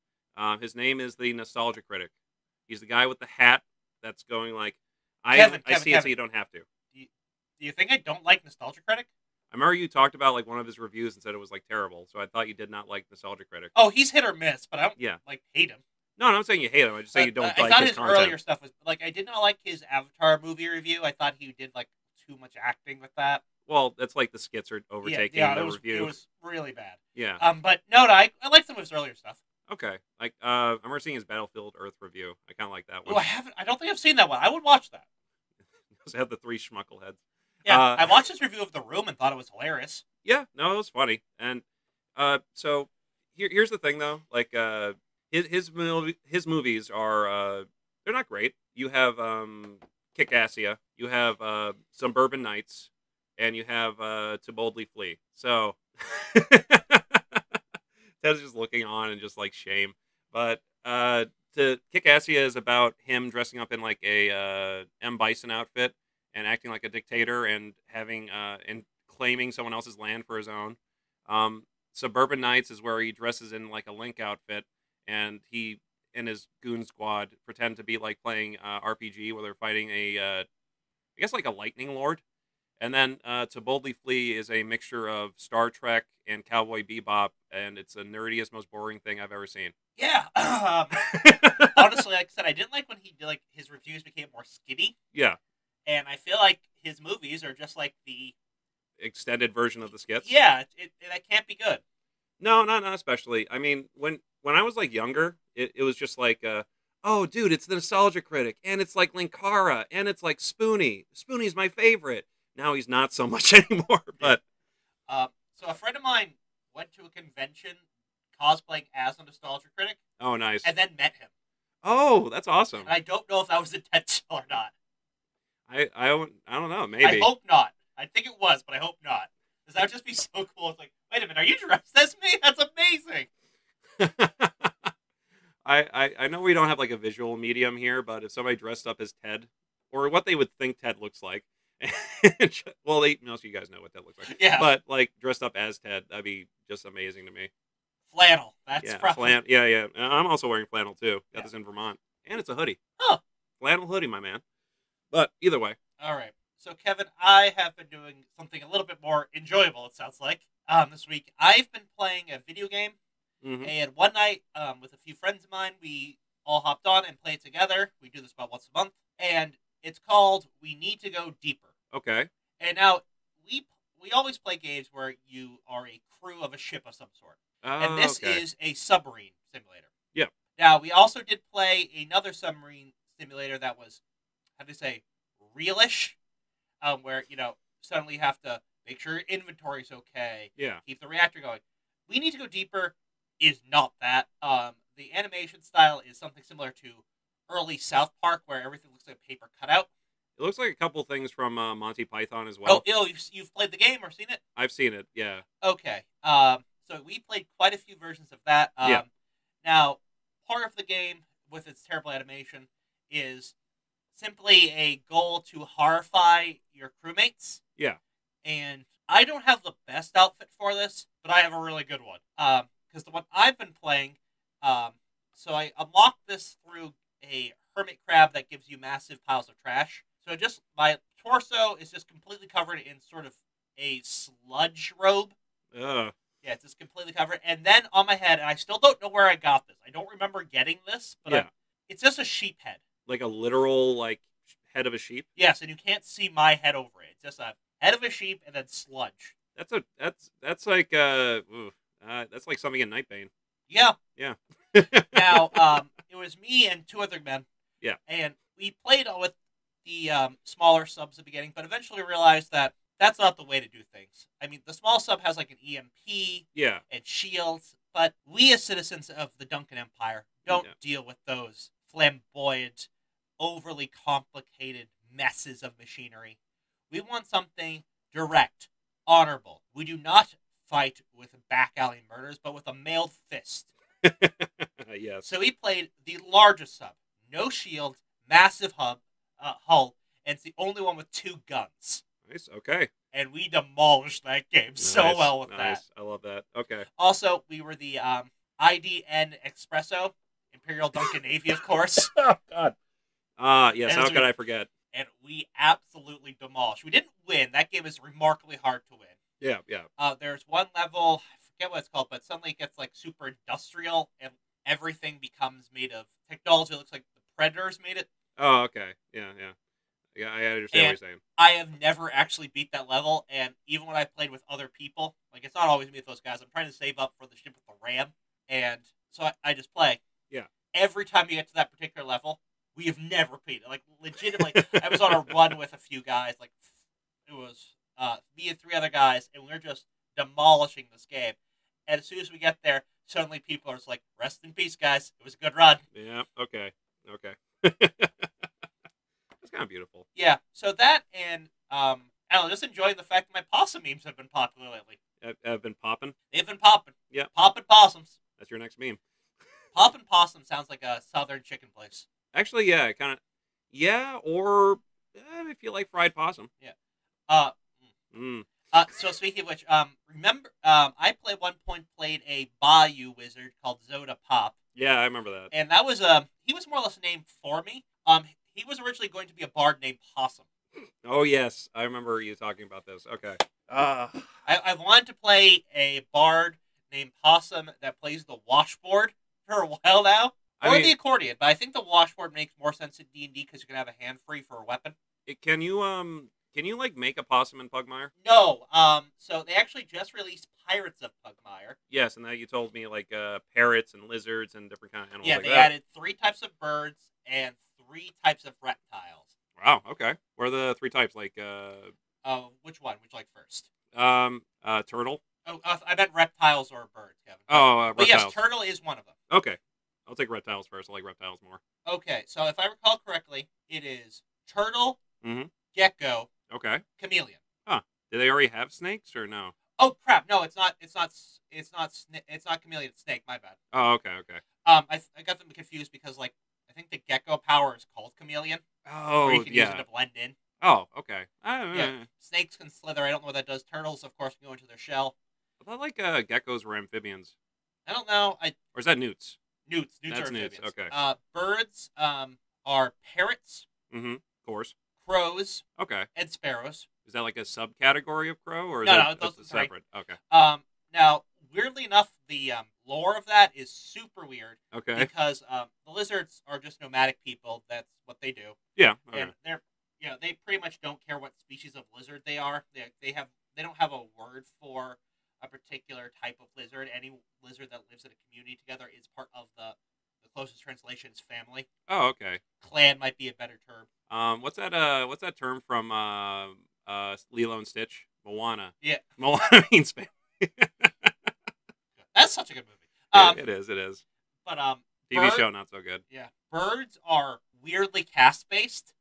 His name is the Nostalgia Critic. He's the guy with the hat that's going like, I see it so you don't have to. Do you think I don't like Nostalgia Critic? I remember you talked about like one of his reviews and said it was like terrible, so I thought you did not like Nostalgia Critic. Oh, he's hit or miss, but I don't like hate him. No, I'm not saying you hate him. I just say you don't like his content. I thought his earlier stuff was like I did not like his Avatar movie review. I thought he did like too much acting with that. Well, that's like the skits are overtaking the review. It was really bad. Yeah. But no, I like some of his earlier stuff. Okay. Like I remember seeing his Battlefield Earth review. I kind of like that one. Oh, I haven't. I don't think I've seen that one. I would watch that. Does it have the 3 schmuckleheads? Yeah, I watched his review of The Room and thought it was hilarious. Yeah, no, it was funny. And so here's the thing though, like his movies are they're not great. You have Kick-Assia, you have Suburban Nights, and you have To Boldly Flee. So Ted's just looking on and just like shame. But to Kick-Assia is about him dressing up in like a M Bison outfit and acting like a dictator and having and claiming someone else's land for his own. Suburban Nights is where he dresses in like a Link outfit and he and his goon squad pretend to be like playing RPG where they're fighting I guess like a lightning lord. And then To Boldly Flee is a mixture of Star Trek and Cowboy Bebop, and it's the nerdiest, most boring thing I've ever seen. Yeah. Honestly, like I said, I didn't like when he did, like, his reviews became more skinny. Yeah. And I feel like his movies are just like the Extended version of the skits. Yeah, that can't be good. No, not especially. I mean, when I was like younger, it was just like, oh, dude, it's the Nostalgia Critic, and it's like Linkara, and it's like Spoonie. Spoonie's my favorite. Now he's not so much anymore. But so a friend of mine went to a convention cosplaying as a Nostalgia Critic. Oh, nice. And then met him. Oh, that's awesome. And I don't know if that was intentional or not. I don't know. Maybe. I hope not. I think it was, but I hope not. Because that would just be so cool. It's like, wait a minute, are you dressed as me? That's amazing. I know we don't have like a visual medium here, but if somebody dressed up as Ted, or what they would think Ted looks like, well, most of you guys know what Ted looks like. Yeah. But like dressed up as Ted, that'd be just amazing to me. Flannel. That's probably... Yeah. I'm also wearing flannel too. Got this in Vermont, and it's a hoodie. Oh, flannel hoodie, my man. But either way. All right. So Kevin, I have been doing something a little bit more enjoyable. It sounds like this week I've been playing a video game, and one night with a few friends of mine, we all hopped on and played together. We do this about once a month, and it's called We Need to Go Deeper. Okay. And now we always play games where you are a crew of a ship of some sort. And this is a submarine simulator. Yeah. Now, we also did play another submarine simulator that was, how do you say, realish, where, suddenly you have to make sure your inventory's okay. Yeah. Keep the reactor going. We Need to Go Deeper is not that. The animation style is something similar to early South Park, where everything looks like a paper cutout. It looks like a couple things from Monty Python as well. Oh, you've played the game or seen it? I've seen it, yeah. Okay. So we played quite a few versions of that. Yeah. Now, part of the game, with its terrible animation, is simply a goal to horrify your crewmates. Yeah. And I don't have the best outfit for this, but I have a really good one. Because the one I've been playing, so I unlocked this through a hermit crab that gives you massive piles of trash. So my torso is just completely covered in sort of a sludge robe. Ugh. Yeah, it's just completely covered. And then on my head, and I still don't know where I got this. I don't remember getting this, but it's just a sheep head. Like a literal, like, head of a sheep? Yes, and you can't see my head over it. It's just a head of a sheep and then sludge. That's like that's like something in Nightbane. Yeah. Yeah. Now, it was me and two other men. Yeah. And we played with the smaller subs at the beginning, but eventually realized that that's not the way to do things. I mean, the small sub has like an EMP and shields, but we as citizens of the Duncan Empire don't deal with those flamboyant, overly complicated messes of machinery. We want something direct, honorable. We do not fight with back alley murders, but with a mailed fist. Yes. So we played the largest sub, no shield, massive hull, and it's the only one with 2 guns. Nice. Okay. And we demolished that game so well with that. I love that. Okay. Also, we were the IDN Espresso, Imperial Duncan Navy, of course. Oh, God. Yes. How could I forget? And we absolutely demolished. We didn't win. That game is remarkably hard to win. Yeah. There's one level, I forget what it's called, but suddenly it gets like super industrial, and everything becomes made of technology. It looks like the Predators made it. Oh, okay. Yeah. I understand what you're saying. I have never actually beat that level, and even when I played with other people, like, it's not always me with those guys. I'm trying to save up for the ship with the ram, and so I just play. Yeah. Every time you get to that particular level, we have never beat it. Like, legitimately, I was on a run with a few guys. Like, it was me and 3 other guys, and we were just demolishing this game. And as soon as we get there, suddenly people are just like, rest in peace, guys. It was a good run. Yeah, okay. That's kind of beautiful. Yeah, so that and I don't know, just enjoying the fact that my possum memes have been popular lately. Have been popping. They've been popping. Yeah. Popping possums. That's your next meme. Poppin' possum sounds like a southern chicken place. Actually, yeah, kind of. Yeah, or if you like fried possum. Yeah. Uh. Mm. So speaking of which, remember, I played one point played a Bayou wizard called Zoda Pop. Yeah, I remember that. And that was he was more or less named for me. He was originally going to be a bard named Possum. Oh yes, I remember you talking about this. Okay. I wanted to play a bard named Possum that plays the washboard for a while now, or the accordion. But I think the washboard makes more sense in D&D because you can have a hand free for a weapon. Can you like make a possum in Pugmire? No. So they actually just released Pirates of Pugmire. Yes, and that you told me like parrots and lizards and different kind of animals. Yeah, like they that. added 3 types of birds and 3 types of reptiles. Wow. Okay. What are the 3 types? Like Which one? Would you like first? turtle. Oh, I meant reptiles or birds, Kevin. Oh, but reptiles. yes, turtle is one of them. Okay, I'll take reptiles first. I like reptiles more. Okay, so if I recall correctly, it is turtle, Mhm. gecko, Okay. chameleon. Do they already have snakes or no? Oh crap! No, it's not. It's not chameleon. It's snake. My bad. Oh, okay. Okay. I got them confused because like I think the gecko power is called chameleon, Oh, where you can use it yeah. to blend in. Oh, okay. Yeah, snakes can slither. I don't know what that does. Turtles, of course, can go into their shell. I thought like geckos were amphibians. I don't know. Or is that newts? Newts That's are newts, amphibians. okay. Birds are parrots, Mm-hmm. Of course. crows, Okay. and sparrows. Is that like a subcategory of crow, or is No, that those that's are right. separate? Okay. Now, weirdly enough, the lore of that is super weird Okay. because the lizards are just nomadic people. That's what they do, Yeah. Okay. and they pretty much don't care what species of lizard they are. They don't have a word for a particular type of lizard. Any lizard that lives in a community together is part of the closest translation is family. Oh, okay. Clan might be a better term. What's that term from Lilo and Stitch? Moana. Yeah, Moana means family. that's such a good movie. It is. But TV show not so good. Yeah, birds are weirdly caste based,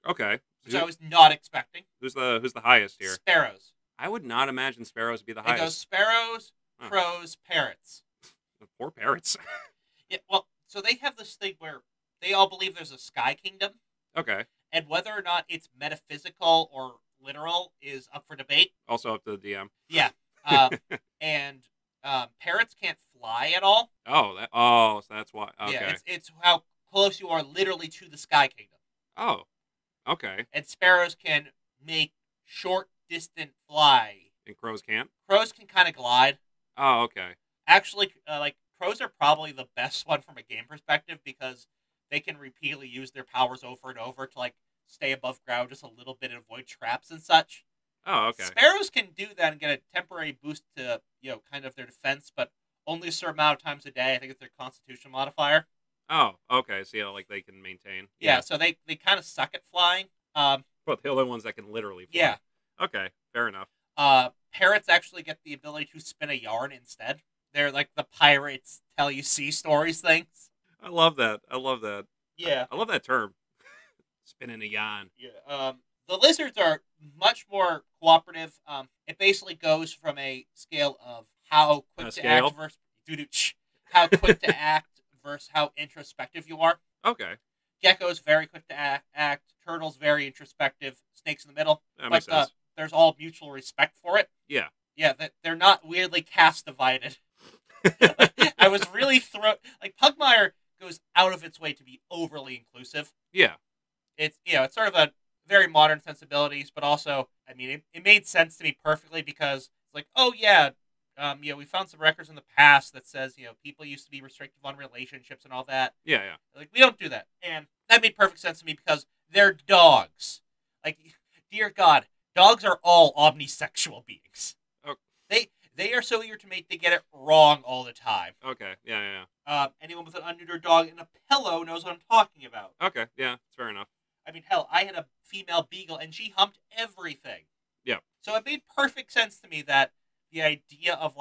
Okay. which I was not expecting. Who's the highest here? Sparrows. I would not imagine sparrows would be the It goes highest. sparrows, Huh. crows, parrots. Poor parrots. Yeah, well, so they have this thing where they all believe there's a sky kingdom, Okay. and whether or not it's metaphysical or literal is up for debate. Also up to the DM. Yeah, and parrots can't fly at all. So that's why. Okay. Yeah, it's how close you are literally to the sky kingdom. Oh. Okay. And sparrows can make short distant fly. And crows can't. Crows can kind of glide. Oh, okay. Actually, like crows are probably the best one from a game perspective because they can repeatedly use their powers over and over to like stay above ground just a little bit and avoid traps and such. Oh, okay. Sparrows can do that and get a temporary boost to kind of their defense, but only a certain amount of times a day. I think it's their constitution modifier. Oh, okay. So like they can maintain. Yeah, so they kind of suck at flying. But the only ones that can literally fly. Yeah. Okay. Fair enough. Parrots actually get the ability to spin a yarn instead. They're like the pirates tell you sea stories things. I love that. Yeah. I love that term. Spinning a yarn. Yeah. The lizards are much more cooperative. It basically goes from a scale of how quick to act versus how quick to act versus how introspective you are. Okay. Gecko's very quick to act. Turtle's very introspective. Snake's in the middle. That makes sense. There's all mutual respect for it. Yeah. Yeah, they're not weirdly caste divided. I was really like Pugmire goes out of its way to be overly inclusive. Yeah. It's it's sort of a very modern sensibilities, but also I mean it made sense to me perfectly because it's like, oh yeah, we found some records in the past that says people used to be restrictive on relationships and all that. Yeah. Like we don't do that, and that made perfect sense to me because they're dogs. Like, dear God, dogs are all omnisexual beings. Oh. They are so eager to mate, they get it wrong all the time. Okay. Yeah. Anyone with an unneutered dog and a pillow knows what I'm talking about. Okay. Yeah. It's fair enough. I mean, hell, I had a female beagle and she humped everything. Yeah. So it made perfect sense to me that the idea of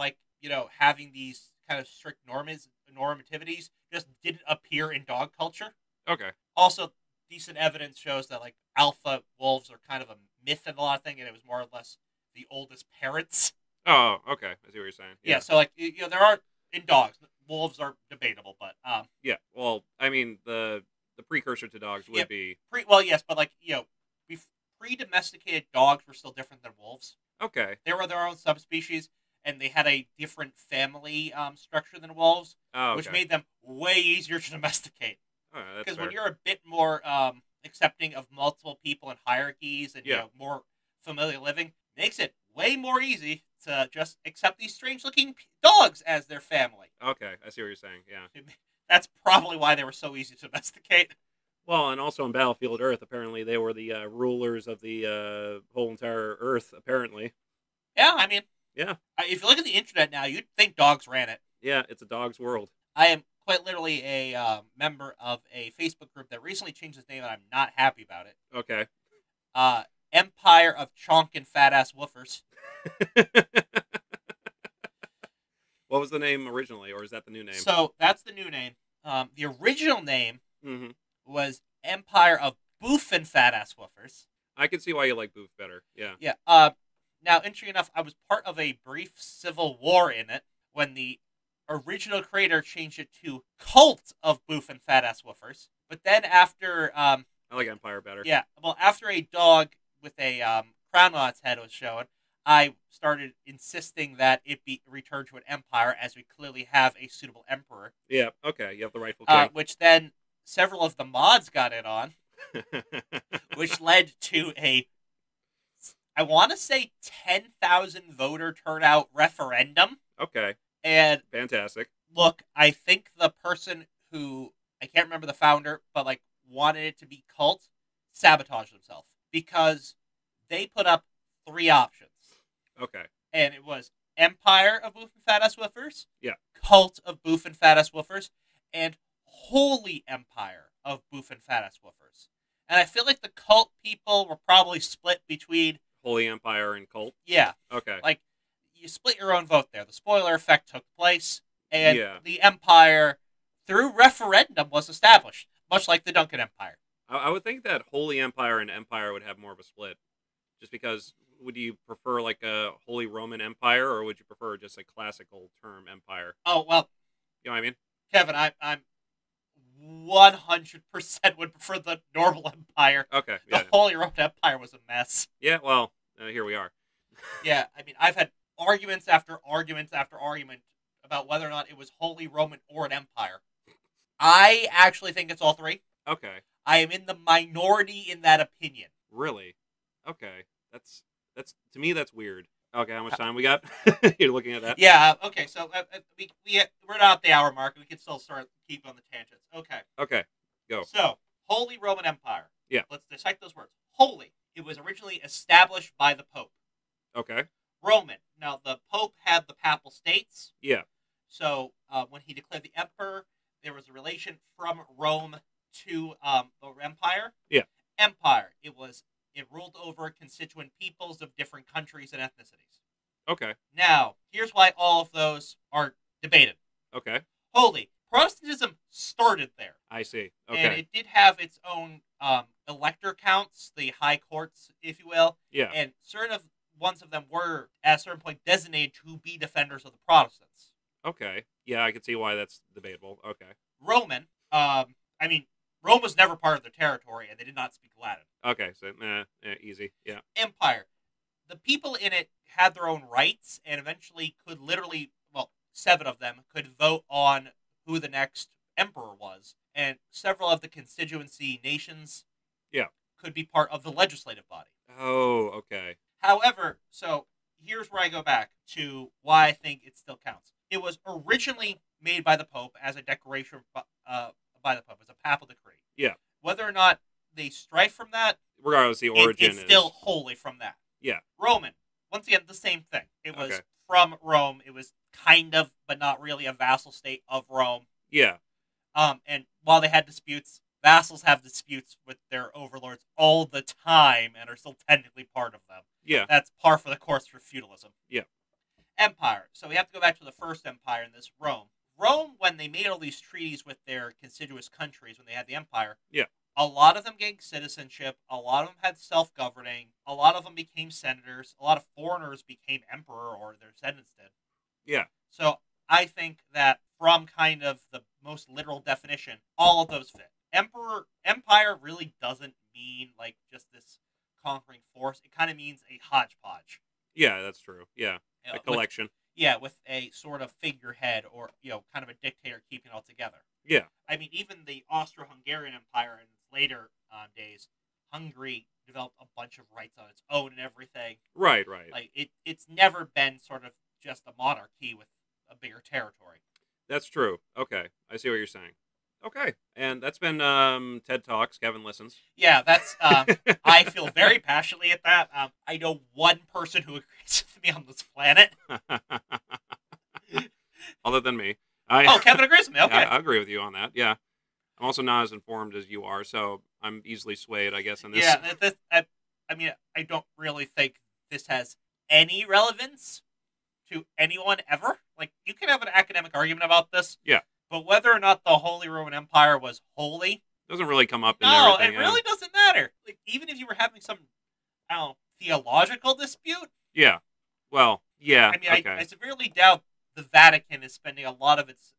having these kind of strict normativities just didn't appear in dog culture. Okay. Also, decent evidence shows that alpha wolves are kind of a myth and a lot of things, and it was more or less the oldest parents. Oh, okay. I see what you're saying. Yeah, so like there are in dogs, wolves are debatable, but Yeah. Well, I mean, the precursor to dogs would yeah, be yes, but like pre-domesticated dogs were still different than wolves. okay. They were their own subspecies, and they had a different family structure than wolves, Oh, which okay. made them way easier to domesticate. Oh, that's Because fair. when you're a bit more accepting of multiple people and hierarchies and Yeah. more familiar living, makes it way more easy to just accept these strange-looking dogs as their family. Okay, I see what you're saying. Yeah. That's probably why they were so easy to domesticate. Well, and also in Battlefield Earth, apparently they were the rulers of the whole entire Earth. Apparently. Yeah, I mean, Yeah. if you look at the internet now, you'd think dogs ran it. Yeah, it's a dog's world. I am quite literally a member of a Facebook group that recently changed its name, and I'm not happy about it. Okay. Empire of Chonk and Fat Ass Woofers. What was the name originally, or is that the new name? So that's the new name. The original name Mm-hmm. was Empire of Boof and Fat Ass Woofers. I can see why you like Boof better. Yeah. Yeah. Now, interesting enough, I was part of a brief civil war in it when the original creator changed it to Cult of Boof and Fat Ass Woofers. But then after, I like Empire better. yeah, well, after a dog with a crown on its head was shown, I started insisting that it be returned to an empire, as we clearly have a suitable emperor. Yeah. Okay. You have the rightful king. Which then several of the mods got in on, which led to I want to say 10,000 voter turnout referendum. Okay. And fantastic. Look, I think the person who, I can't remember the founder, but like wanted it to be Cult, sabotaged himself because they put up 3 options. Okay. And it was Empire of Boof and Fat Ass Woofers, Yeah. Cult of Boof and Fat Ass Woofers, and Holy Empire of Boof and Fat Ass Woofers. And I feel like the Cult people were probably split between Holy Empire and Cult. Yeah. Okay. Like, you split your own vote there. The spoiler effect took place, and Yeah. the Empire, through referendum, was established, much like the Duncan Empire. I would think that Holy Empire and Empire would have more of a split, just because. Would you prefer like a Holy Roman Empire, or would you prefer just a classical term Empire? Oh, well, You know what I mean? Kevin, I'm 100% would prefer the normal Empire. Okay. The Yeah. Holy Roman Empire was a mess. Yeah. Well, here we are. Yeah, I mean, I've had arguments after arguments after argument about whether or not it was Holy Roman or an Empire. I actually think it's all 3. Okay. I am in the minority in that opinion. Really? Okay. That's to me that's weird. Okay, how much time we got? You're looking at that. Yeah. Okay. So we're not at the hour mark. We can still start keep on the tangents. Okay. Okay. Go. So Holy Roman Empire. Yeah. Let's dissect those words. Holy. It was originally established by the Pope. Okay. Roman. Now the Pope had the Papal States. Yeah. So when he declared the emperor, there was a relation from Rome to the empire. Yeah. Empire. It ruled over constituent peoples of different countries and ethnicities. Okay. Now, here's why all of those are debated. Okay. Holy. Protestantism started there. I see. Okay. And it did have its own elector counts, the high courts, if you will. Yeah. And ones of them were, at a certain point, designated to be defenders of the Protestants. Okay. Yeah, I can see why that's debatable. Okay. Roman. Rome was never part of their territory, and they did not speak Latin. Okay, so easy. Yeah. Empire. The people in it had their own rights, and eventually could literally, 7 of them could vote on who the next emperor was, and several of the constituency nations could be part of the legislative body. Oh, okay. However, so here's where I go back to why I think it still counts. It was originally made by the Pope as a declaration by the Pope, as a papal decree. Yeah. Whether or not they strife from that, Regardless, the origin it's still wholly from that. Yeah. Roman, once again, the same thing. It was Okay. from Rome. It was kind of, but not really, a vassal state of Rome. Yeah. And while they had disputes, vassals have disputes with their overlords all the time and are still technically part of them. Yeah. That's par for the course for feudalism. Yeah. Empire. So we have to go back to the first empire in this, Rome. Rome, when they made all these treaties with their contiguous countries, when they had the empire, Yeah. a lot of them gained citizenship. A lot of them had self-governing. A lot of them became senators. A lot of foreigners became emperor, or their descendants did. Yeah. So I think that from kind of the most literal definition, all of those fit. Empire really doesn't mean like just this conquering force. It kind of means a hodgepodge. Yeah, that's true. Yeah, a collection. With a sort of figurehead or, kind of a dictator keeping it all together. Yeah. I mean, even the Austro-Hungarian Empire in its later days, Hungary developed a bunch of rights on its own and everything. Right. Like, it's never been sort of just a monarchy with a bigger territory. That's true. Okay, I see what you're saying. Okay, and that's been TED Talks. Kevin listens. Yeah, that's. I feel very passionately at that. I know one person who agrees with me on this planet. Other than me. Kevin agrees with me. Okay, I agree with you on that. Yeah, I'm also not as informed as you are, so I'm easily swayed, I guess, in this. Yeah, I don't really think this has any relevance to anyone ever. Like, you can have an academic argument about this. Yeah. But whether or not the Holy Roman Empire was holy doesn't really come up in no, everything. it really doesn't matter. Like, even if you were having some, theological dispute. Yeah. Well, yeah. I mean, okay. I severely doubt the Vatican is spending a lot of its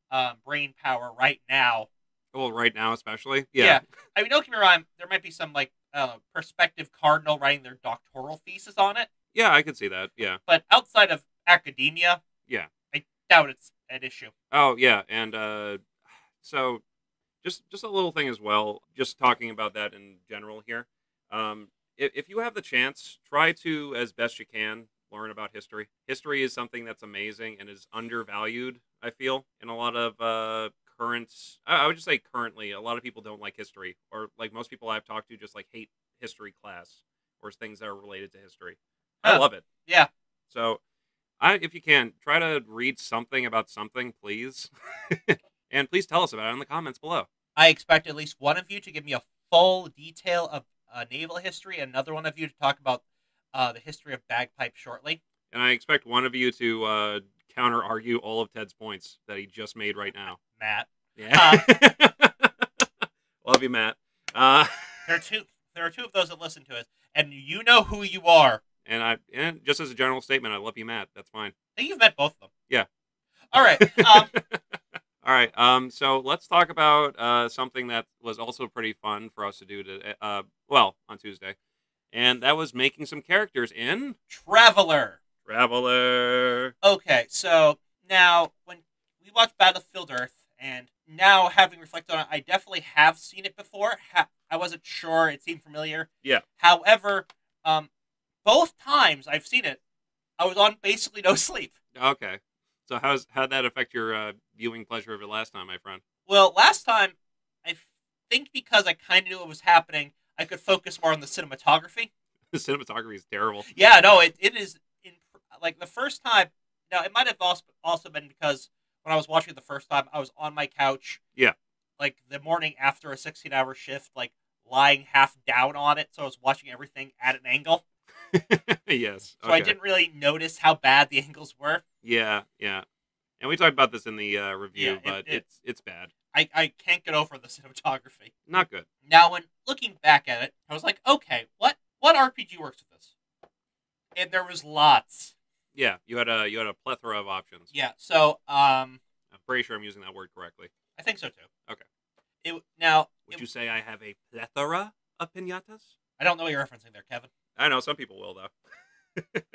brain power right now. Well, right now especially. Yeah. I mean, don't get me wrong. There might be some prospective cardinal writing their doctoral thesis on it. Yeah, I could see that. Yeah. But outside of academia, yeah, I doubt it's an issue. Oh yeah, and so just a little thing as well. Just talking about that in general here. If you have the chance, try to, as best you can, learn about history. History is something that's amazing and is undervalued, I feel, in a lot of I would just say currently, a lot of people don't like history, or like most people I've talked to just like hate history class or things that are related to history. I love it. Yeah. So, if you can, try to read something about something, please. And please tell us about it in the comments below. I expect at least one of you to give me a full detail of naval history, and another one of you to talk about the history of bagpipes shortly. And I expect one of you to counter-argue all of Ted's points that he just made right now. Matt. Yeah. Love you, Matt. There are two of those that listen to us, and you know who you are. And just as a general statement, I love you, Matt. That's fine. I think you've met both of them. Yeah. All right. All right. So let's talk about something that was also pretty fun for us to do on Tuesday, and that was making some characters in Traveler. Okay. So now when we watched Battlefield Earth, and now having reflected on it, I definitely have seen it before. I wasn't sure; it seemed familiar. Yeah. However, both times I've seen it, I was on basically no sleep. Okay. So how'd that affect your viewing pleasure of it last time, my friend? Well, last time, I think because I kind of knew what was happening, I could focus more on the cinematography. The cinematography is terrible. Yeah, no, it is. Like, the first time, now, it might have also been because when I was watching it the first time, I was on my couch. Yeah. Like, the morning after a 16-hour shift, like, lying half down on it, so I was watching everything at an angle. Yes. So I didn't really notice how bad the angles were. Yeah. And we talked about this in the review, but it's bad. I can't get over the cinematography. Not good. Now, when looking back at it, I was like, okay, what RPG works with this? And there was lots. Yeah, you had a plethora of options. Yeah, so I'm pretty sure I'm using that word correctly. I think so too. Okay. Would you say I have a plethora of piñatas? I don't know what you're referencing there, Kevin. I know some people will though.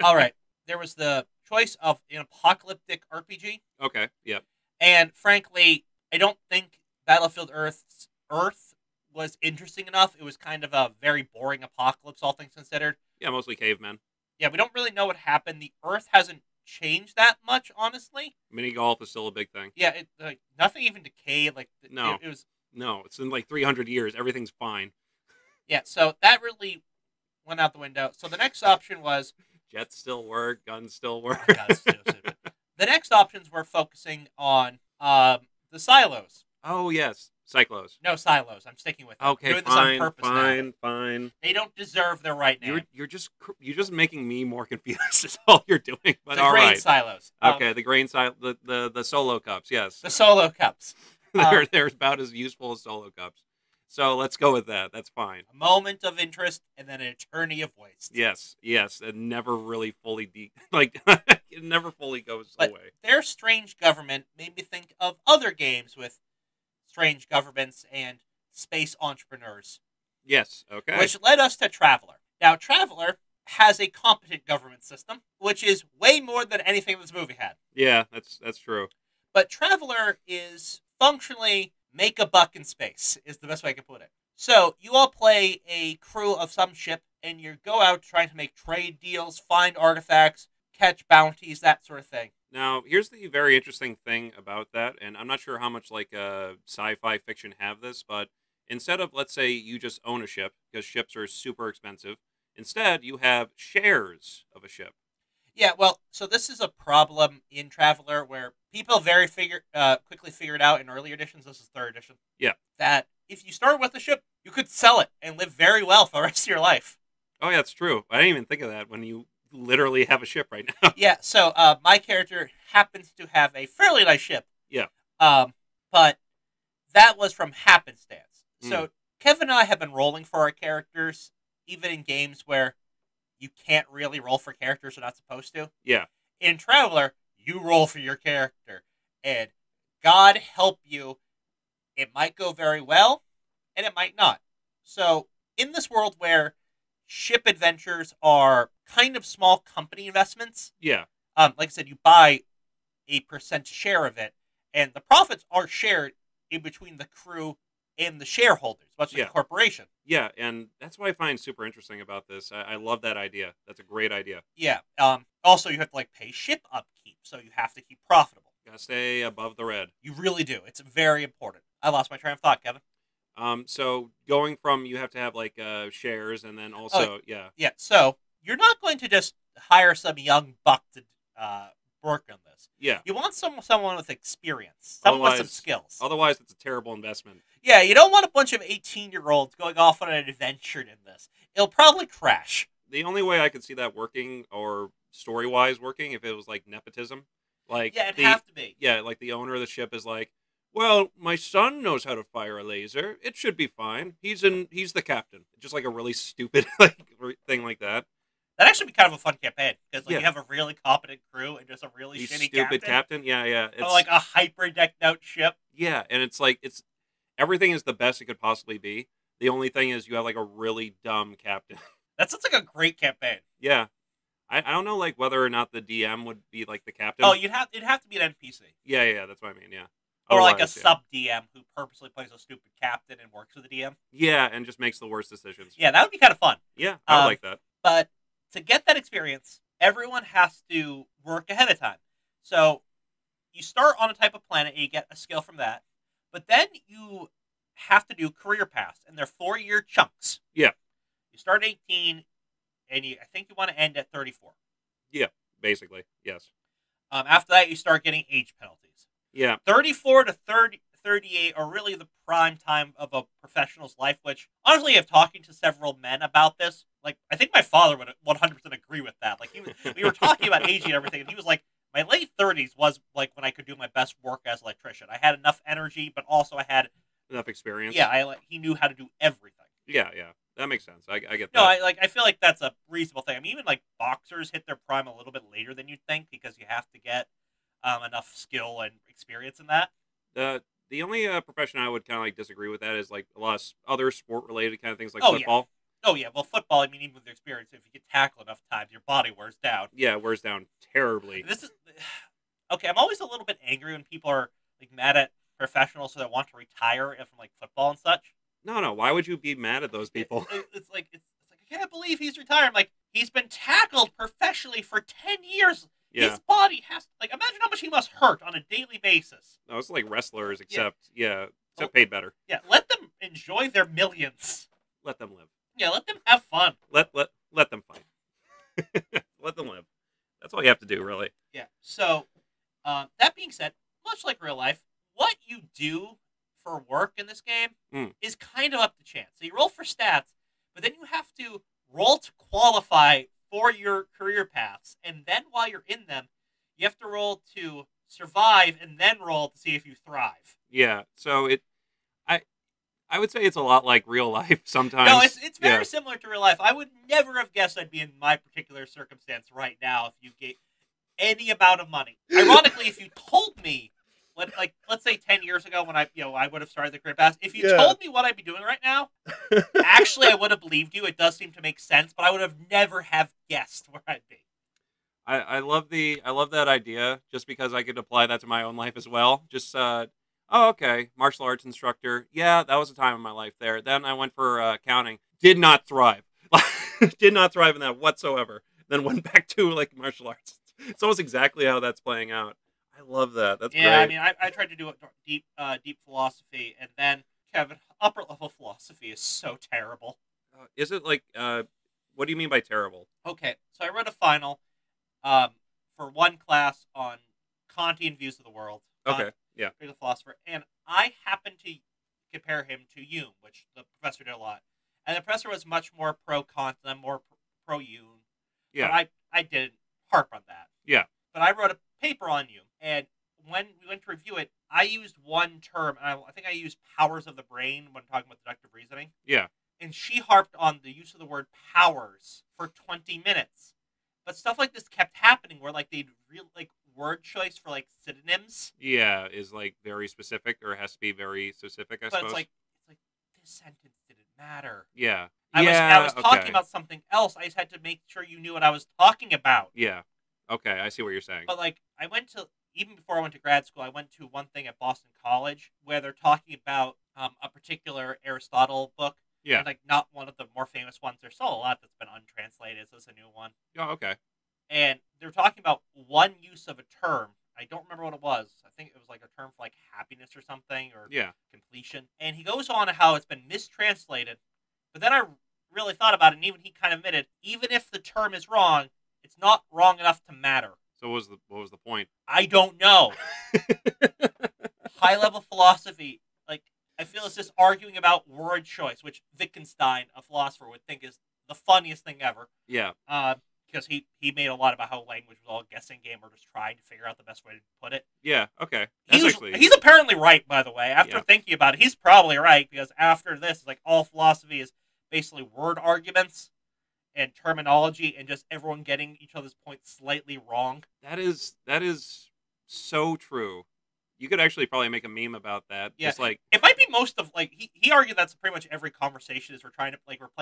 All right. There was the choice of an apocalyptic RPG. Okay. Yep. And frankly, I don't think Battlefield Earth was interesting enough. It was kind of a very boring apocalypse, all things considered. Yeah, mostly cavemen. Yeah, we don't really know what happened. The Earth hasn't changed that much, honestly. Mini golf is still a big thing. Yeah, nothing even decayed. No. It was. No, it's in like 300 years. Everything's fine. Yeah, so that really went out the window. So the next option was jets still work, guns still work. Oh, God, it's so stupid. The next options were focusing on the silos. Oh yes, cyclos. No silos. I'm sticking with it. Okay, doing this on purpose now. Fine. They don't deserve their right name. You're just making me more confused. Is all you're doing. But the all grain right. silos. Okay, the grain silo, the solo cups. Yes, the solo cups. they're about as useful as solo cups. So let's go with that. That's fine. A moment of interest and then an eternity of waste. Yes, it never really fully like it never fully goes But away. their strange government made me think of other games with strange governments and space entrepreneurs. Yes, okay. Which led us to Traveler. Now, Traveler has a competent government system, which is way more than anything this movie had. Yeah, that's true. But Traveler is functionally make a buck in space, is the best way I can put it. So, you all play a crew of some ship, and you go out trying to make trade deals, find artifacts, catch bounties, that sort of thing. Now, here's the very interesting thing about that, and I'm not sure how much like sci-fi fiction have this, but instead of, let's say, you just own a ship, because ships are super expensive, instead you have shares of a ship. Yeah, well, so this is a problem in Traveler where people quickly figured out in earlier editions, this is 3rd edition, Yeah. that if you start with a ship, you could sell it and live very well for the rest of your life. Oh, yeah, it's true. I didn't even think of that when you literally have a ship right now. Yeah, so my character happens to have a fairly nice ship. Yeah. But that was from happenstance. So Kevin and I have been rolling for our characters, even in games where you can't really roll for characters you're not supposed to. Yeah. In Traveler, you roll for your character. And God help you, it might go very well, and it might not. So, in this world where ship adventures are kind of small company investments, Yeah. like I said, you buy a % share of it, and the profits are shared in between the crew and the shareholders, much like a corporation. Yeah, and that's what I find super interesting about this. I love that idea. That's a great idea. Yeah. Also, you have to like pay ship upkeep, so you have to keep profitable. Gotta stay above the red. You really do. It's very important. I lost my train of thought, Kevin. So going from you have to have like shares, and then also Yeah. So you're not going to just hire some young buck to work on this. Yeah. You want someone with experience, someone with some skills. Otherwise, it's a terrible investment. Yeah, you don't want a bunch of 18-year-olds going off on an adventure in this. It'll probably crash. The only way I could see that working, or story-wise working, if it was like nepotism. Like yeah, it'd have to be. Yeah, like the owner of the ship is like, well, my son knows how to fire a laser. It should be fine. He's the captain. Just like a really stupid thing like that. That'd actually be kind of a fun campaign because you have a really competent crew and just a really shitty stupid captain. Yeah. It's like a hyper decked out ship. Yeah, and it's like everything is the best it could possibly be. The only thing is you have like a really dumb captain. That sounds like a great campaign. Yeah, I don't know like whether or not the DM would be like the captain. Oh, it'd have to be an NPC. Yeah, that's what I mean. Yeah, or like a sub DM who purposely plays a stupid captain and works with the DM. Yeah, and just makes the worst decisions. Yeah, that would be kind of fun. Yeah, I would like that. But to get that experience, everyone has to work ahead of time. So you start on a type of planet and you get a skill from that. But then you have to do career paths, and they're 4-year chunks. Yeah. You start at 18, and I think you want to end at 34. Yeah, basically, yes. After that, you start getting age penalties. Yeah. 34 to 38 are really the prime time of a professional's life, which, honestly, I've talking to several men about this. Like, I think my father would 100% agree with that. Like, we were talking about aging and everything, and he was like, my late 30s was, like, when I could do my best work as an electrician. I had enough energy, but also I had enough experience. Yeah, he knew how to do everything. Yeah. That makes sense. I get that. No, I feel like that's a reasonable thing. I mean, even, like, boxers hit their prime a little bit later than you'd think because you have to get enough skill and experience in that. The only profession I would kind of like disagree with that is like a lot of other sport related kind of things like football. Oh yeah, well football. I mean, even with your experience, if you get tackled enough times, your body wears down. Yeah, it wears down terribly. This is okay. I'm always a little bit angry when people are like mad at professionals so they want to retire from like football and such. No. Why would you be mad at those people? It's like I can't believe he's retired. I'm like, he's been tackled professionally for 10 years. Yeah. His body has like imagine how much he must hurt on a daily basis. No, it's like wrestlers, except paid better. Yeah, let them enjoy their millions. Let them live. Yeah, let them have fun. Let them fight. Let them live. That's all you have to do, really. Yeah. So, that being said, much like real life, what you do for work in this game is kind of up to chance. So you roll for stats, but then you have to roll to qualify for your career paths, and then while you're in them, you have to roll to survive, and then roll to see if you thrive. Yeah. So I would say it's a lot like real life sometimes. No, it's very similar to real life. I would never have guessed I'd be in my particular circumstance right now if you gave any amount of money. Ironically, if you told me, let's say 10 years ago when I would have started the career path, if you told me what I'd be doing right now, actually I would have believed you. It does seem to make sense, but I would have never have guessed where I'd be. I love that idea just because I could apply that to my own life as well. Just okay, martial arts instructor. Yeah, that was a time in my life there. Then I went for accounting. Did not thrive. Did not thrive in that whatsoever. Then went back to like martial arts. It's almost exactly how that's playing out. I love that. That's great. I mean, I tried to do deep philosophy, and then Kevin, upper level philosophy is so terrible. Is it like what do you mean by terrible? Okay, so I wrote a final for one class on Kantian views of the world. Okay, yeah. He's a philosopher, and I happened to compare him to Hume, which the professor did a lot. And the professor was much more pro-Kant than more pro-Hume. Yeah. But I didn't harp on that. Yeah. But I wrote a paper on Hume, and when we went to review it, I used one term, and I think I used powers of the brain when talking about deductive reasoning. Yeah. And she harped on the use of the word powers for 20 minutes. But stuff like this kept happening where like they'd word choice for like synonyms. Yeah, is like very specific or has to be very specific, I suppose. But it's like this sentence didn't matter. Yeah. I was talking about something else. I just had to make sure you knew what I was talking about. Yeah. Okay, I see what you're saying. But like even before I went to grad school, I went to one thing at Boston College where they're talking about a particular Aristotle book. Yeah. And, like, not one of the more famous ones. There's still a lot that's been untranslated, so it's a new one. Oh, okay. And they're talking about one use of a term. I don't remember what it was. I think it was like a term for like happiness or something, or completion. And he goes on to how it's been mistranslated. But then I really thought about it, and even he kind of admitted, even if the term is wrong, it's not wrong enough to matter. So what was the point? I don't know. High-level philosophy, like, I feel it's just arguing about word choice, which Wittgenstein, a philosopher, would think is the funniest thing ever. Yeah. Because he made a lot about how language was all a guessing game or just trying to figure out the best way to put it. Yeah, okay. He's apparently right, by the way. After thinking about it, he's probably right, because after this, like, all philosophy is basically word arguments and terminology and just everyone getting each other's points slightly wrong. That is so true. You could actually probably make a meme about that. Yeah, just like it might be most of like he argued that's pretty much every conversation is we're playing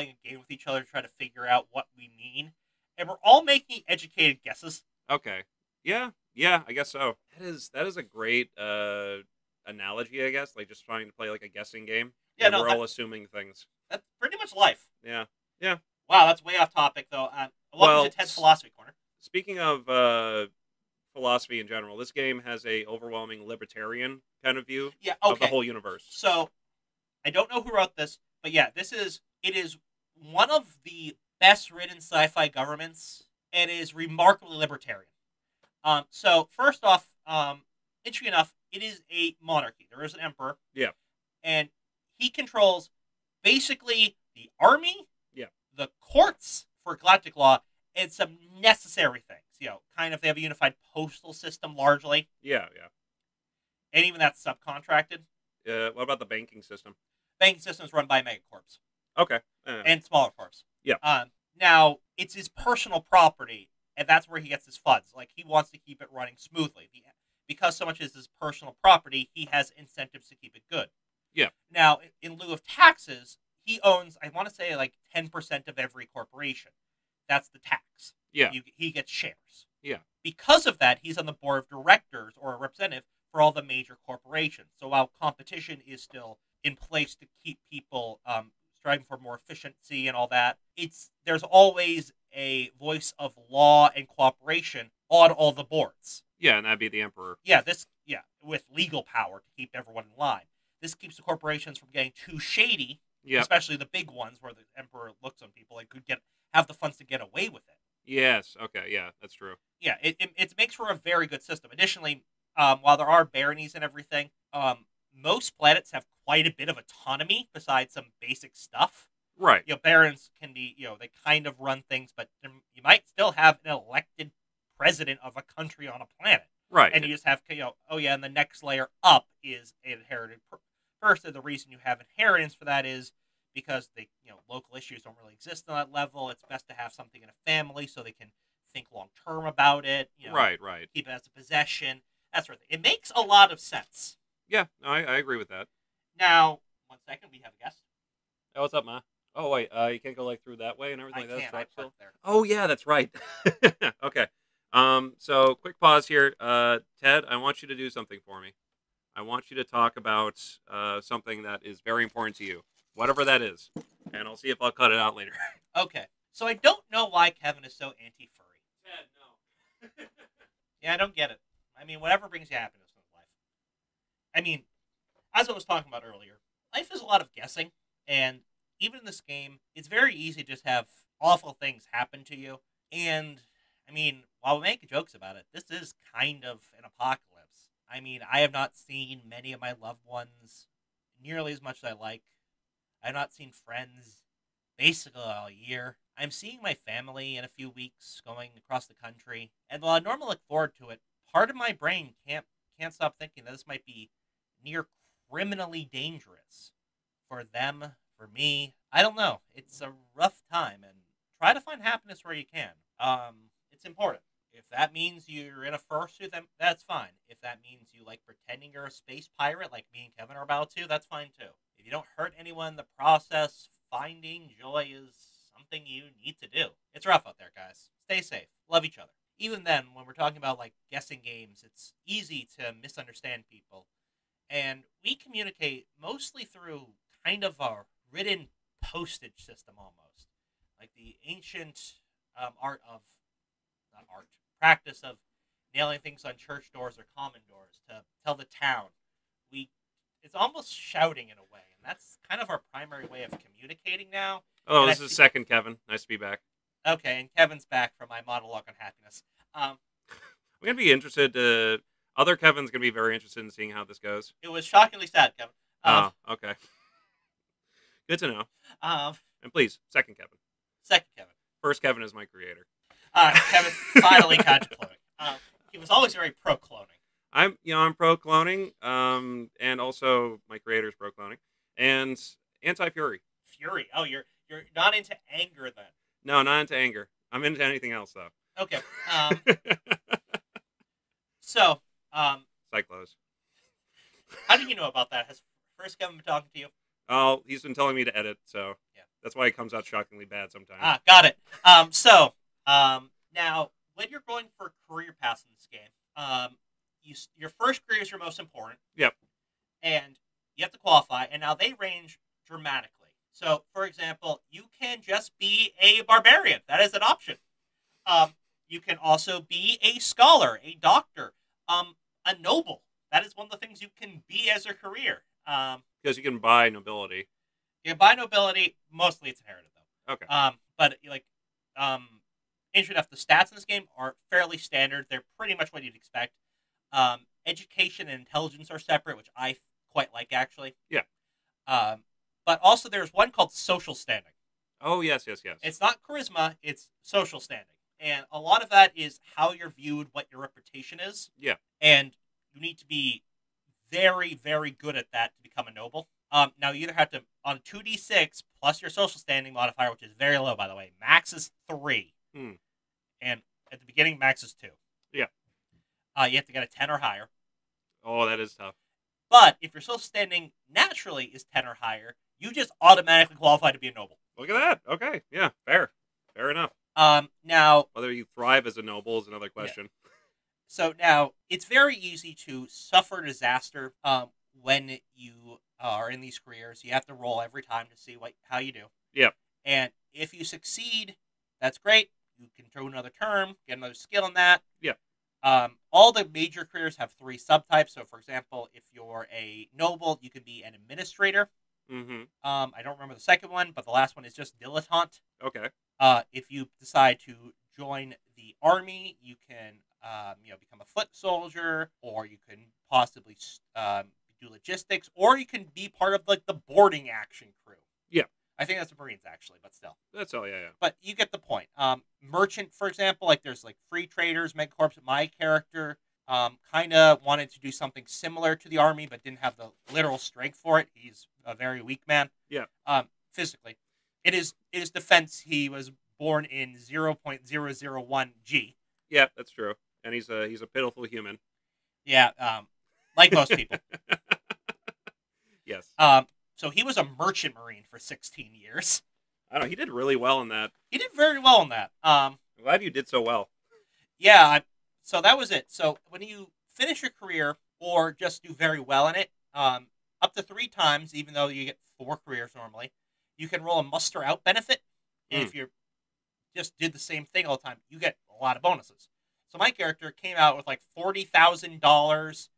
a game with each other to try to figure out what we mean, and we're all making educated guesses. Okay, yeah, I guess so. That is a great analogy, I guess. Like just trying to play like a guessing game. Yeah, we're all assuming things. That's pretty much life. Yeah. Wow, that's way off topic though. Welcome to Ted's Philosophy Corner. Speaking of philosophy in general, this game has a overwhelming libertarian kind of view of the whole universe. So I don't know who wrote this, but yeah, it is one of the best written sci-fi governments and is remarkably libertarian. So first off, interesting enough, it is a monarchy. There is an emperor. Yeah. And he controls basically the army, the courts for galactic law, and some necessary things. Kind of they have a unified postal system largely. Yeah. And even that's subcontracted. What about the banking system? Banking system is run by megacorps. Okay. And smaller corps. Yeah. Now, it's his personal property, and that's where he gets his funds. Like, he wants to keep it running smoothly. Because so much is his personal property, he has incentives to keep it good. Yeah. Now, in lieu of taxes, he owns, I want to say, like 10% of every corporation. That's the tax. Yeah. He gets shares. Yeah. Because of that, he's on the board of directors or a representative for all the major corporations. So while competition is still in place to keep people striving for more efficiency and all that, there's always a voice of law and cooperation on all the boards. Yeah, and that'd be the emperor. With legal power to keep everyone in line. This keeps the corporations from getting too shady, especially the big ones where the emperor looks on people and could have the funds to get away with it. Yes. Okay. Yeah, that's true. Yeah, it makes for a very good system. Additionally, while there are baronies and everything, most planets have quite a bit of autonomy besides some basic stuff. Right. Barons can be, they kind of run things, but you might still have an elected president of a country on a planet. Right. And you just have, and the next layer up is an inherited first, the reason you have inheritance for that is because local issues don't really exist on that level. It's best to have something in a family so they can think long term about it. Right. Keep it as a possession. That sort of thing. It makes a lot of sense. Yeah, no, I agree with that. Now, 1 second, we have a guest. Oh, what's up, Ma? Oh, wait, you can't go, like, through that way and everything like that? I parked there. Oh, yeah, that's right. Okay. So, quick pause here. Ted, I want you to do something for me. I want you to talk about something that is very important to you, whatever that is, and I'll see if I'll cut it out later. Okay. So I don't know why Kevin is so anti-furry. Ted, no. Yeah, I don't get it. I mean, whatever brings you happiness in life. I mean, as I was talking about earlier, life is a lot of guessing, and even in this game, it's very easy to just have awful things happen to you. And, I mean, while we make jokes about it, this is kind of an apocalypse. I mean, I have not seen many of my loved ones nearly as much as I like. I have not seen friends basically all year. I'm seeing my family in a few weeks going across the country. And while I normally look forward to it, part of my brain can't stop thinking that this might be near criminally dangerous for them, for me. I don't know. It's a rough time, and try to find happiness where you can. It's important. If that means you're in a fursuit, then that's fine. If that means you like pretending you're a space pirate, like me and Kevin are about to, that's fine too. If you don't hurt anyone in the process, finding joy is something you need to do. It's rough out there, guys. Stay safe. Love each other. Even then, when we're talking about like guessing games, it's easy to misunderstand people. And we communicate mostly through kind of a written postage system almost. Like the ancient practice of nailing things on church doors or common doors to tell the town. It's almost shouting in a way, and that's kind of our primary way of communicating now. Oh, and this is second Kevin. Nice to be back. Okay, and Kevin's back from my monologue on happiness. I'm going to be interested other Kevin's going to be very interested in seeing how this goes. It was shockingly sad, Kevin. Okay. Good to know. And please, second Kevin. Second Kevin. First Kevin is my creator. Kevin finally got cloning. He was always very pro cloning. I'm pro cloning, and also my creator's pro cloning, and anti Fury. Fury. Oh, you're not into anger then? No, not into anger. I'm into anything else though. Okay. So. Cyclos. How do you know about that? Has First Kevin been talking to you? Oh, he's been telling me to edit, so yeah, that's why it comes out shockingly bad sometimes. Got it. Now when you're going for career paths in this game, your first career is your most important. Yep. And you have to qualify, and now they range dramatically. So, for example, you can just be a barbarian. That is an option. You can also be a scholar, a doctor, a noble. That is one of the things you can be as a career. Because you can buy nobility. You can buy nobility. Mostly it's inherited, though. Okay. But, interesting enough, the stats in this game are fairly standard. They're pretty much what you'd expect. Education and intelligence are separate, which I quite like, actually. Yeah. But also there's one called social standing. Oh, yes. It's not charisma, it's social standing. And a lot of that is how you're viewed, what your reputation is. Yeah. And you need to be very, very good at that to become a noble. Now, you either have to, on 2d6 plus your social standing modifier, which is very low, by the way. Max is 3. And at the beginning, max is 2. Yeah. You have to get a 10 or higher. Oh, that is tough. But if your social standing naturally is 10 or higher, you just automatically qualify to be a noble. Look at that. Okay. Yeah. Fair enough. Now, whether you thrive as a noble is another question. Yeah. So now, it's very easy to suffer disaster when you are in these careers. You have to roll every time to see how you do. Yep. And if you succeed, that's great. You can throw another term, get another skill in that. Yeah. All the major careers have 3 subtypes. So, for example, if you're a noble, you can be an administrator. Mm-hmm. I don't remember the second one, but the last one is just dilettante. Okay. If you decide to join the army, you can become a foot soldier, or you can possibly do logistics, or you can be part of like the boarding action crew. Yeah. I think that's the Marines, actually, but still. That's all, yeah. But you get the point. Merchant, for example, like there's like free traders, megacorps. My character Kind of wanted to do something similar to the army, but didn't have the literal strength for it. He's a very weak man. Yeah. Physically, it is defense. He was born in 0.001 G. Yeah, that's true. And he's a pitiful human. Yeah. Like most people. Yes. So he was a merchant marine for 16 years. I don't know. He did really well in that. He did very well in that. I'm glad you did so well. Yeah. So that was it. So when you finish your career or just do very well in it, up to 3 times, even though you get 4 careers normally, you can roll a muster out benefit. And if you just did the same thing all the time, you get a lot of bonuses. So my character came out with like $40,000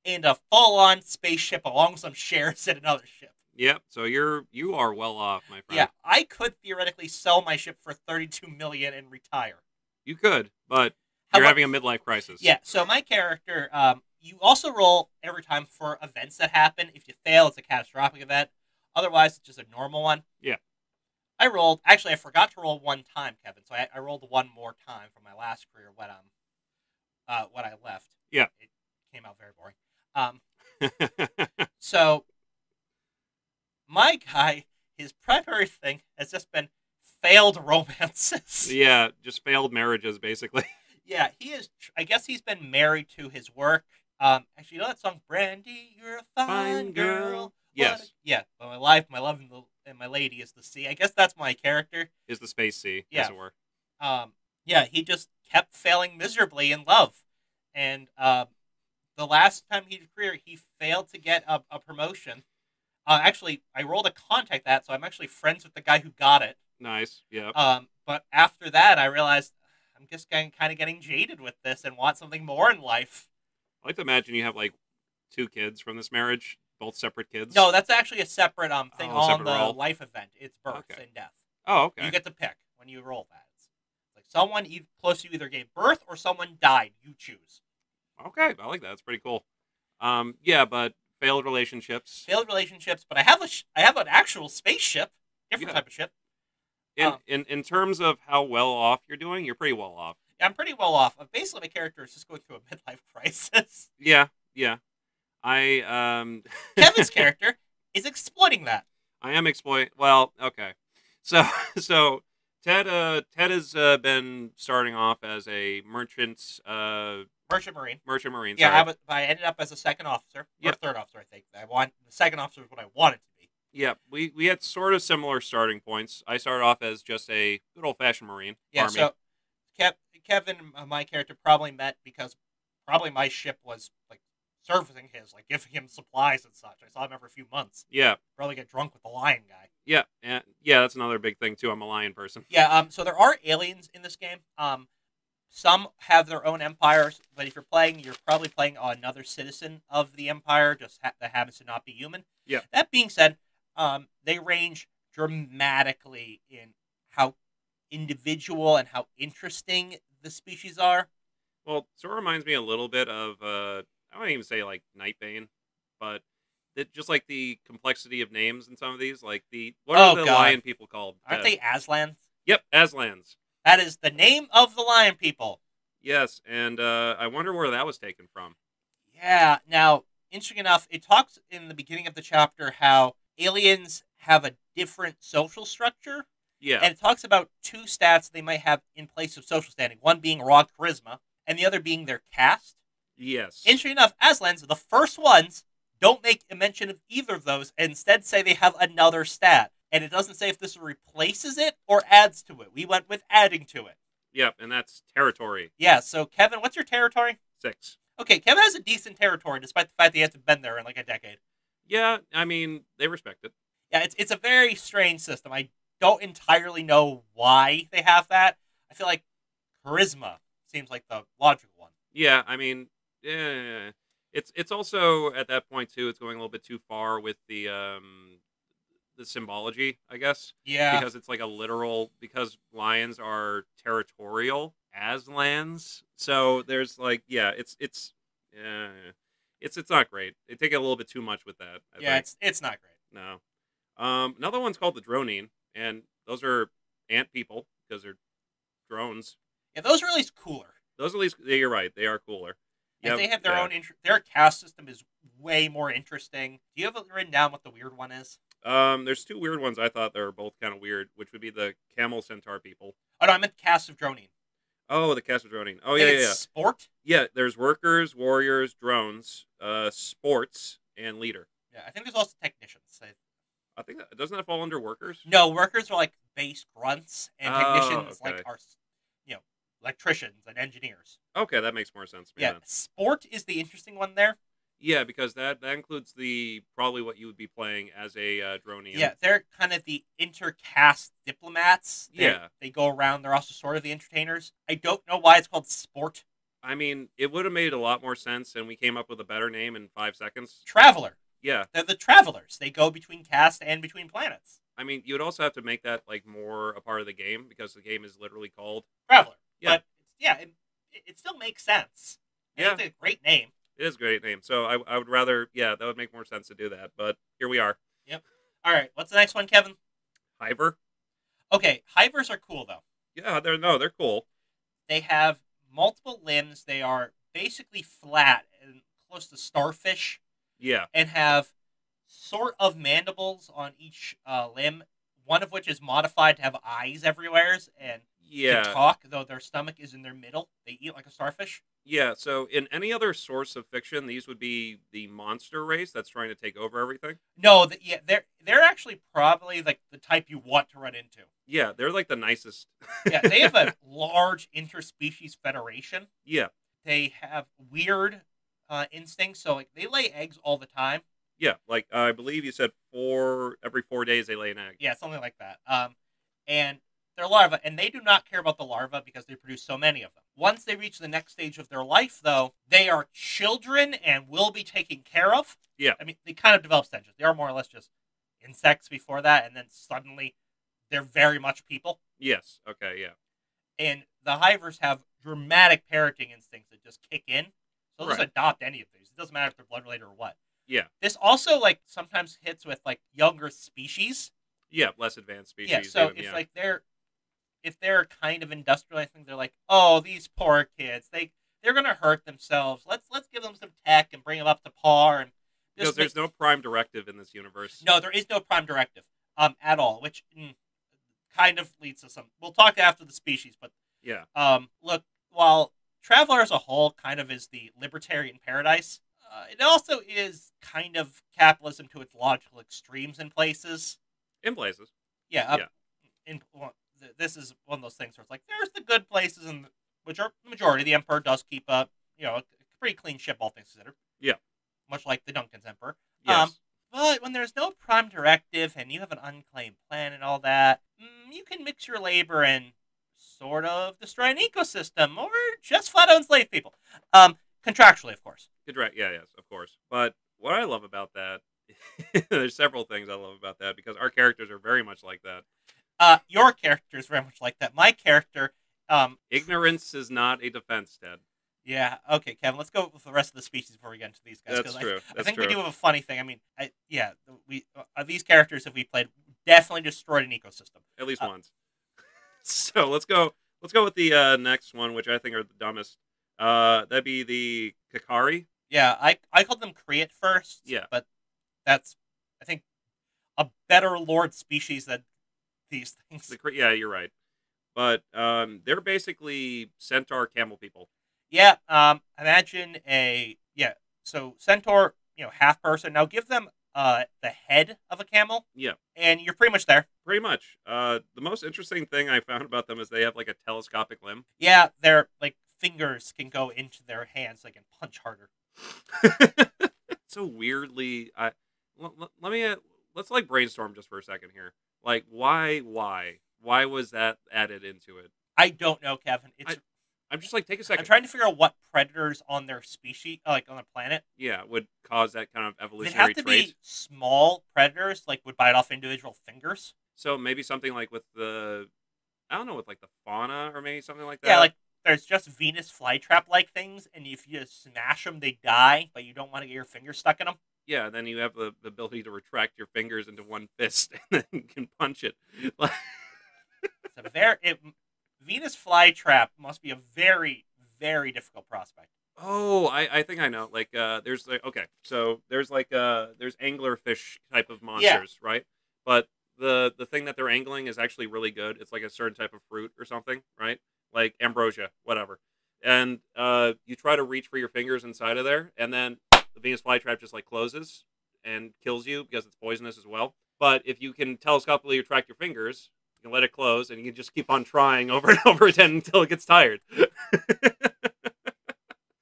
and a full-on spaceship along with some shares in another ship. Yep. So you are well off, my friend. Yeah, I could theoretically sell my ship for $32 million and retire. You could, but you're having a midlife crisis. Yeah. So my character, you also roll every time for events that happen. If you fail, it's a catastrophic event. Otherwise, it's just a normal one. Yeah. I rolled. Actually, I forgot to roll one time, Kevin. So I rolled one more time from my last career when I left. Yeah. It came out very boring. So my guy, his primary thing has just been failed romances. Yeah, just failed marriages, basically. Yeah, he is. I guess he's been married to his work. Actually, you know that song, "Brandy, You're a Fine Girl." Yes. Yeah, but my love, and my lady is the sea. I guess that's my character. Is the space sea, Yeah. as it were. Yeah, he just kept failing miserably in love, and the last time he did career, he failed to get a promotion. Actually, I rolled a contact that, so I'm actually friends with the guy who got it. Nice. Yeah. But after that, I realized I'm just kind of getting jaded with this and want something more in life. I like to imagine you have like 2 kids from this marriage, both separate kids. No, that's actually a separate thing on separate the roll. life event. It's birth and death. Oh, okay. You get to pick when you roll that. It's like someone close to you either gave birth or someone died. You choose. Okay, I like that. That's pretty cool. Yeah, but failed relationships. But I have an actual spaceship, different type of ship. In terms of how well off you're doing, you're pretty well off. Yeah, I'm pretty well off. Basically, my character is just going through a midlife crisis. Yeah. Kevin's character is exploiting that. I am exploiting. Well, okay. So Ted has been starting off as a merchant Marine. Merchant Marine. Yeah, sorry. I ended up as a second officer. Yep. Or third officer, I think. The second officer is what I wanted to be. Yeah, we had sort of similar starting points. I started off as just a good old fashioned Marine. Yeah, Army. so Kevin, my character, probably met because probably my ship was like servicing his, like giving him supplies and such. I saw him every few months. Yeah. Probably get drunk with the lion guy. Yeah, and yeah, that's another big thing too. I'm a lion person. Yeah, so there are aliens in this game. Some have their own empires, but if you're playing, you're probably playing another citizen of the empire, just that happens to not be human. Yeah. That being said, they range dramatically in how individual and how interesting the species are. Well, sort of reminds me a little bit of I don't even say like Nightbane, but just like the complexity of names in some of these, like what are the lion people called? Aren't they Aslans? Yep, Aslans. That is the name of the lion people. Yes, and I wonder where that was taken from. Yeah. Now, interesting enough, it talks in the beginning of the chapter how aliens have a different social structure. Yeah. And it talks about 2 stats they might have in place of social standing. One being raw charisma, and the other being their caste. Yes. Interesting enough, Aslans, the first ones, don't make a mention of either of those, and instead say they have another stat. And it doesn't say if this replaces it or adds to it. We went with adding to it. Yep, and that's territory. Yeah, so Kevin, what's your territory? 6. Okay, Kevin has a decent territory, despite the fact that he hasn't been there in like a decade. Yeah, I mean, they respect it. Yeah, it's a very strange system. I don't entirely know why they have that. I feel like charisma seems like the logical one. Yeah, I mean, yeah, it's also at that point too. It's going a little bit too far with the symbology, I guess. Yeah, because it's like a literal. Because lions are territorial as lands, so there's like it's not great. They take it a little bit too much with that. I think. It's not great. No. Another one's called the Dronine, and those are ant people because they're drones. Yeah, those are at least cooler. Those at least, yeah, you're right, they are cooler. Like, Yep, they have their yeah. own their caste system is way more interesting. Do you have it written down what the weird one is? There's two weird ones I thought that were both kind of weird, which would be the camel centaur people. Oh no, I meant caste of droning. Oh, the Castle Oh I yeah, think yeah, it's yeah. sport. Yeah, there's workers, warriors, drones, sports, and leader. Yeah, I think there's also technicians. I think that doesn't that fall under workers? No, workers are like base grunts, and Oh, technicians like okay. are, you know, electricians and engineers. Okay, that makes more sense to me Yeah, then. sport is the interesting one there. Yeah, because that includes the probably what you would be playing as a dronian. Yeah, they're kind of the intercaste diplomats. Yeah. They go around. They're also sort of the entertainers. I don't know why it's called sport. I mean, it would have made a lot more sense, and we came up with a better name in 5 seconds. Traveler. Yeah. They're the travelers. They go between caste and between planets. I mean, you would also have to make that like more a part of the game because the game is literally called. Traveler. Yeah. But yeah, it still makes sense. Yeah. It's a great name. It is a great name. So I would rather, yeah, that would make more sense to do that. But here we are. Yep. All right. What's the next one, Kevin? Hiver. Okay. Hivers are cool though. Yeah, they're cool. They have multiple limbs. They are basically flat and close to starfish, Yeah. and have sort of mandibles on each limb. One of which is modified to have eyes everywhere and Yeah. can talk, though their stomach is in their middle. They eat like a starfish. Yeah, so in any other source of fiction, these would be the monster race that's trying to take over everything. No, yeah, they're actually probably like the type you want to run into. Yeah, they're like the nicest. Yeah, they have a large interspecies federation. Yeah, They have weird instincts, so like they lay eggs all the time. yeah. Like I believe you said every 4 days they lay an egg. Yeah, something like that. And they're larvae, and they do not care about the larvae because they produce so many of them. Once they reach the next stage of their life, though, they are children and will be taken care of. Yeah. I mean, they kind of develop stages. They are more or less just insects before that, and then suddenly they're very much people. Yes. Okay. Yeah. And the hivers have dramatic parenting instincts that just kick in. So they'll just Right. adopt any of these. It doesn't matter if they're blood related or what. Yeah. This also like sometimes hits with like younger species. Yeah. Less advanced species. Yeah, so even, if yeah. like they're kind of industrial, I think they're like, oh, these poor kids, they're gonna hurt themselves. Let's give them some tech and bring them up to par. And Because there's no prime directive in this universe. no, there is no prime directive at all, which kind of leads to some. We'll talk after the species, but Yeah. look, while Traveler as a whole kind of is the libertarian paradise, it also is kind of capitalism to its logical extremes in places. In places. Yeah, Yeah. This is one of those things where it's like there's the good places, and which are the majority. The Emperor does keep a pretty clean ship, all things considered. Yeah. Much like the Duncan's Emperor. Yes. But when there's no prime directive and you have an unclaimed plan and all that, you can mix your labor and sort of destroy an ecosystem or just flat out enslave people. Contractually, of course. Right. Yeah. Yes. Of course. But what I love about that, there's several things I love about that because our characters are very much like that. Your character is very much like that. My character, Ignorance is not a defense, Ted. yeah, okay, Kevin. Let's go with the rest of the species before we get into these guys. That's true. I That's think true. we do have a funny thing. I mean, we these characters, if we played, definitely destroyed an ecosystem. At least once. So let's go with the next one, which I think are the dumbest. That'd be the Kakari. Yeah, I called them Create first. Yeah. But that's, I think, a better lord species than these things. Yeah, you're right. But they're basically centaur camel people. Yeah, imagine so centaur, half person. Now give them the head of a camel, Yeah, and you're pretty much there. pretty much. The most interesting thing I found about them is they have like a telescopic limb. Yeah, their like fingers can go into their hands, they can punch harder. So weirdly, let's like brainstorm just for a second here. Like, why was that added into it? I don't know, Kevin. I'm just like, take a second. I'm trying to figure out what predators on their species, like on the planet, Yeah, would cause that kind of they evolutionary have to trait. be small predators, like would bite off individual fingers. So maybe something like with I don't know, with like the fauna or maybe something like that. Yeah, like there's just Venus flytrap like things, and if you smash them, they die, but you don't want to get your fingers stuck in them. Yeah, and then you have the ability to retract your fingers into one fist and then you can punch it. Like, Venus flytrap must be a very, very difficult prospect. Oh, I think I know. Like, there's like okay, so there's like there's anglerfish type of Yeah. monsters, right? But the thing that they're angling is actually really good. It's like a certain type of fruit or something, right? Like ambrosia, whatever. And you try to reach for your fingers inside of there, and then the Venus flytrap just like closes and kills you because it's poisonous as well. But if you can telescopically retract your fingers, you can let it close, and you can just keep on trying over and over again until it gets tired.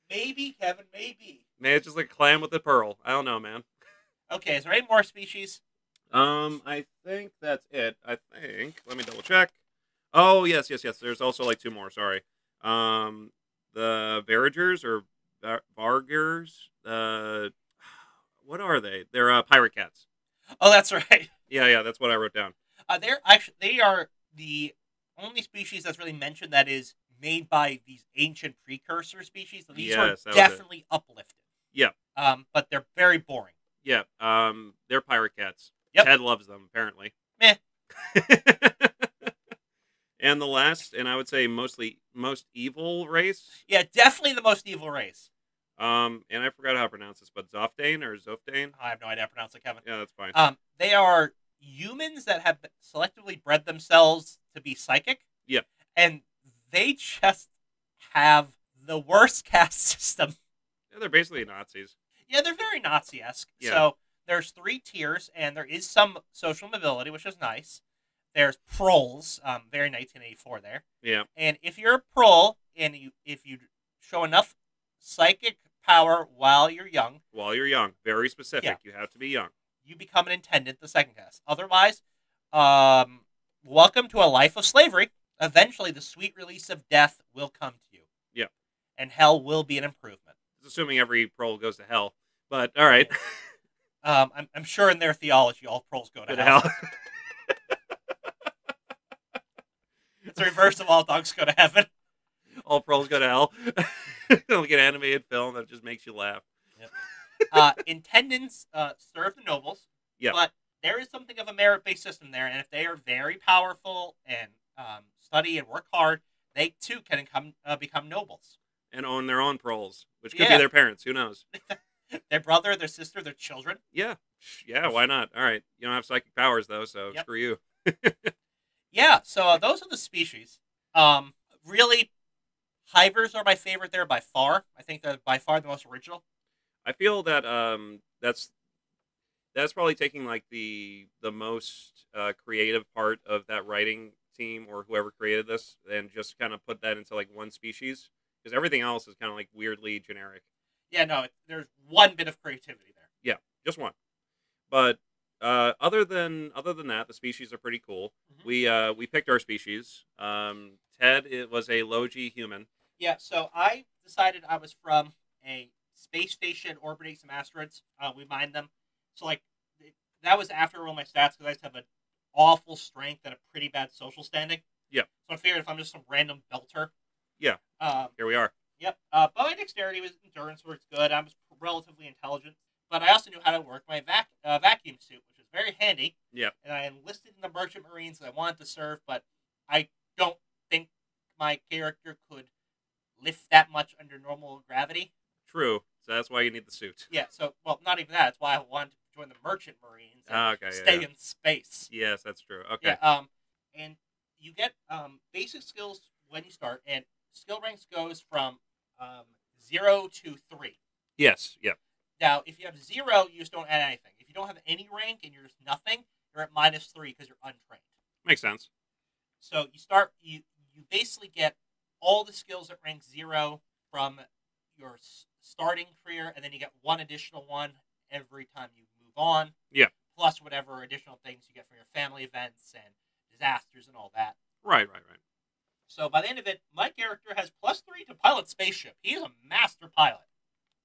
Maybe, Kevin, maybe. Man, it's just like a clam with a pearl. I don't know, man. Okay, is there any more species? I think that's it. I think. Let me double check. Oh, yes, yes, yes. There's also like two more. Sorry. Um, the Veragers or Vargers. What are they? They're pirate cats. Oh, that's right. Yeah, yeah. That's what I wrote down. They are the only species that's really mentioned that is made by these ancient precursor species. So these are Yes, that was it. definitely uplifted. Yeah, But they're very boring. yeah. They're pirate cats. Yep. Ted loves them apparently. Meh. And the last, and I would say most evil race. Yeah, definitely the most evil race. And I forgot how to pronounce this, but Zofdane or Zofdane? I have no idea how to pronounce it, Kevin. Yeah, that's fine. They are humans that have selectively bred themselves to be psychic. Yeah. And they just have the worst caste system. Yeah, they're basically Nazis. Yeah, they're very Nazi-esque. Yeah. So there's 3 tiers, and there is some social mobility, which is nice. There's proles, very 1984 there. Yeah. And if you're a prole, and if you show enough psychic power while you're young, While you're young. Very specific. Yeah. You have to be young. you become an intendant the second cast. Otherwise, welcome to a life of slavery. Eventually, the sweet release of death will come to you. Yeah. And hell will be an improvement. It's assuming every prole goes to hell. But, all right. I'm sure in their theology, all proles go to Go to hell. hell. It's the reverse of all dogs go to heaven. All proles go to hell. Like an animated film that just makes you laugh. Intendants serve the nobles. Yeah. But there is something of a merit-based system there, and if they are very powerful and study and work hard, they too can become nobles. And own their own proles, which could be Yeah. their parents. Who knows? Their brother, their sister, their children. Yeah. Yeah, why not? All right. You don't have psychic powers, though, so Yep. screw you. Yeah, so those are the species. Really, hivers are my favorite there by far. I think they're by far the most original. I feel that that's probably taking like the most creative part of that writing team or whoever created this and just kind of put that into like one species because everything else is kind of like weirdly generic. Yeah, no, there's one bit of creativity there. Yeah, just one. But other than that, the species are pretty cool. Mhm. We picked our species. Ted, it was a low-G human. Yeah, so I decided I was from a space station orbiting some asteroids. We mined them. So, like, that was after all my stats because I just have an awful strength and a pretty bad social standing. Yeah. So I figured if I'm just some random belter. Yeah. Here we are. Yep. But my dexterity was endurance works good. I was relatively intelligent. But I also knew how to work my vacuum suit, which was very handy. Yeah. And I enlisted in the Merchant Marines that I wanted to serve, but I don't think my character could lift that much under normal gravity. True. So that's why you need the suit. Yeah, so, well, not even that. That's why I wanted to join the Merchant Marines and stay in space. Yes, that's true. Okay. Yeah, and you get basic skills when you start, and skill ranks goes from 0 to 3. Yes. Yeah. Now, if you have 0, you just don't add anything. If you don't have any rank and you're just nothing, you're at -3 because you're untrained. Makes sense. So you start, you basically get all the skills at rank 0 from your starting career, and then you get one additional one every time you move on. Yeah. Plus whatever additional things you get from your family events and disasters and all that. Right. So by the end of it, my character has +3 to pilot spaceship. He is a master pilot.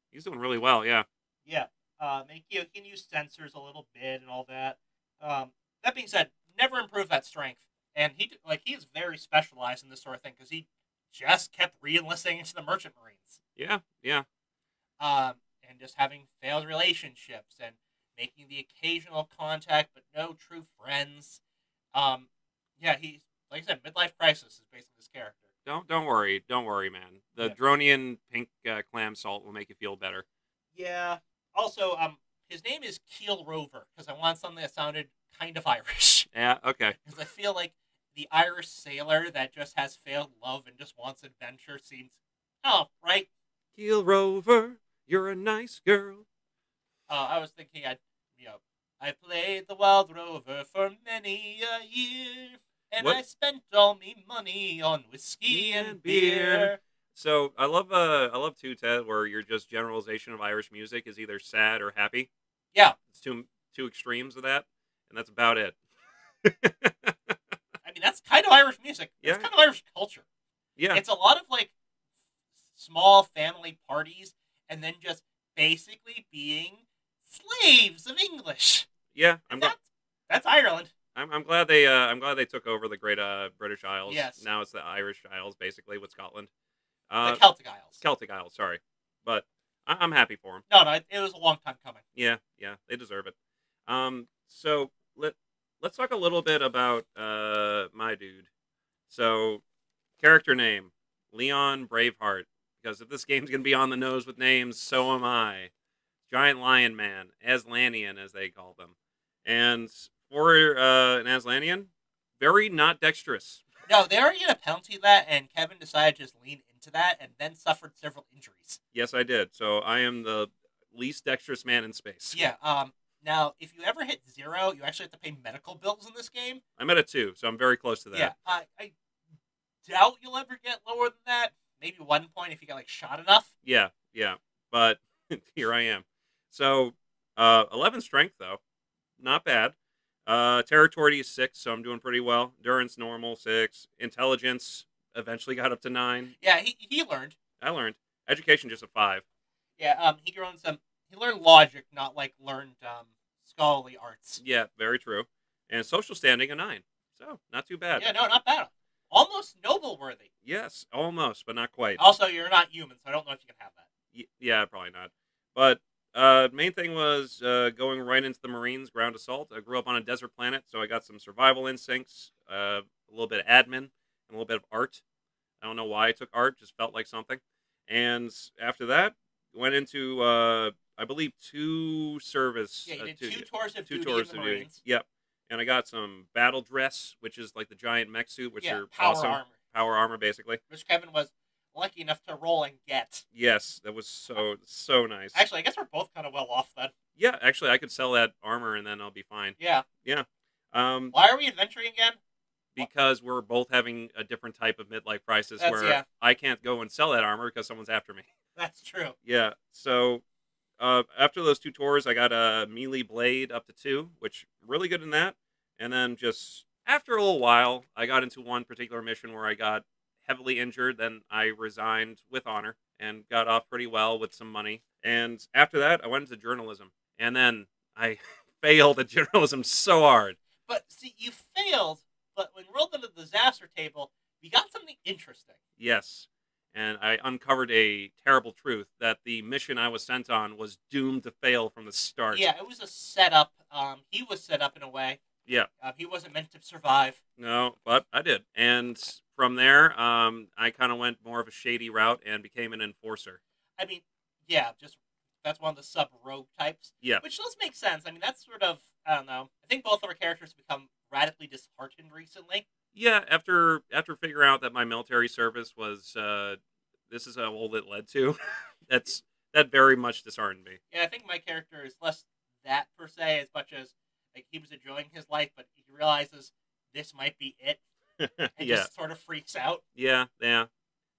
He's doing really well. Yeah. Yeah. And he can use sensors a little bit and all that. That being said, never improved that strength. And he is very specialized in this sort of thing because he just kept re-enlisting into the Merchant Marines. Yeah. Yeah. And just having failed relationships and making the occasional contact but no true friends. Yeah, he's, like I said, midlife crisis is basically his character. Don't worry. Don't worry, man. The Yeah. Dronian pink clam salt will make you feel better. Yeah. Also, his name is Keel Rover because I want something that sounded kind of Irish. Yeah, okay. Because I feel like the Irish sailor that just has failed love and just wants adventure seems, oh, right. Heel Rover, you're a nice girl. I was thinking I played the Wild Rover for many a year, and What? I spent all me money on whiskey and beer. So I love too, Ted, where your just generalization of Irish music is either sad or happy. Yeah, It's two extremes of that, and that's about it. I mean that's kind of Irish music. It's Yeah, kind of Irish culture. yeah, It's a lot of like small family parties, and then just basically being slaves of English. yeah. And that's Ireland. I'm glad they took over the great British Isles. Yes, Now it's the Irish Isles, basically, with Scotland. the Uh, Celtic Isles. Celtic Isles, sorry, but I'm happy for them. No, it was a long time coming. Yeah, yeah, they deserve it. So let's talk a little bit about my dude. So character name Leon Braveheart, because if this game's gonna be on the nose with names, so am I. Giant Lion Man, Aslanian as they call them, and for an Aslanian, very not dexterous. No, they already had a penalty to that, and Kevin decided to just lean into that, and then suffered several injuries. Yes, I did. So I am the least dexterous man in space. Yeah. Now, if you ever hit 0, you actually have to pay medical bills in this game. I'm at a 2, so I'm very close to that. Yeah. I doubt you'll ever get lower than that. Maybe 1 point if you get like shot enough. Yeah, yeah. But here I am. So 11 strength though, not bad. Territory is 6, so I'm doing pretty well. Endurance normal 6. Intelligence eventually got up to 9. Yeah, he learned. I learned. Education just a 5. Yeah. He learned logic, not like learned scholarly arts. Yeah, very true. And social standing a 9. So not too bad. Yeah, no, not bad. Almost noble worthy. Yes, almost, but not quite. Also, you're not human, so I don't know if you can have that. Yeah, probably not. But main thing was going right into the Marines ground assault. I grew up on a desert planet, so I got some survival instincts, a little bit of admin, and a little bit of art. I don't know why I took art; just felt like something. And after that, went into I believe 2 service. Yeah, you did 2 tours of two duty tours in the of duty. Marines. Yep. And I got some battle dress, which is like the giant mech suit, which Yeah, are power awesome. armor. Power armor, basically. Which Kevin was lucky enough to roll and get. Yes, that was so nice. Actually, I guess we're both kind of well off then. Yeah, actually, I could sell that armor and then I'll be fine. Yeah. Yeah. Why are we adventuring again? Because we're both having a different type of midlife crisis where I can't go and sell that armor because someone's after me. That's true. Yeah. So after those 2 tours, I got a melee blade up to 2, which really good in that. And then just after a little while, I got into one particular mission where I got heavily injured. Then I resigned with honor and got off pretty well with some money. And after that, I went into journalism. And then I failed at journalism so hard. But see, you failed, but when rolled into the disaster table, you got something interesting. Yes. And I uncovered a terrible truth that the mission I was sent on was doomed to fail from the start. Yeah, it was a setup. He was set up in a way. Yeah. He wasn't meant to survive. No, but I did. And from there, I kind of went more of a shady route and became an enforcer. I mean, yeah, that's one of the sub-rogue types. Yeah. Which does make sense. I mean, that's sort of, I don't know. I think both of our characters become radically disheartened recently. Yeah, after figuring out that my military service was, this is how old it led to, that very much disheartened me. Yeah, I think my character is less that per se, as much as like he was enjoying his life, but he realizes this might be it, and just sort of freaks out. Yeah.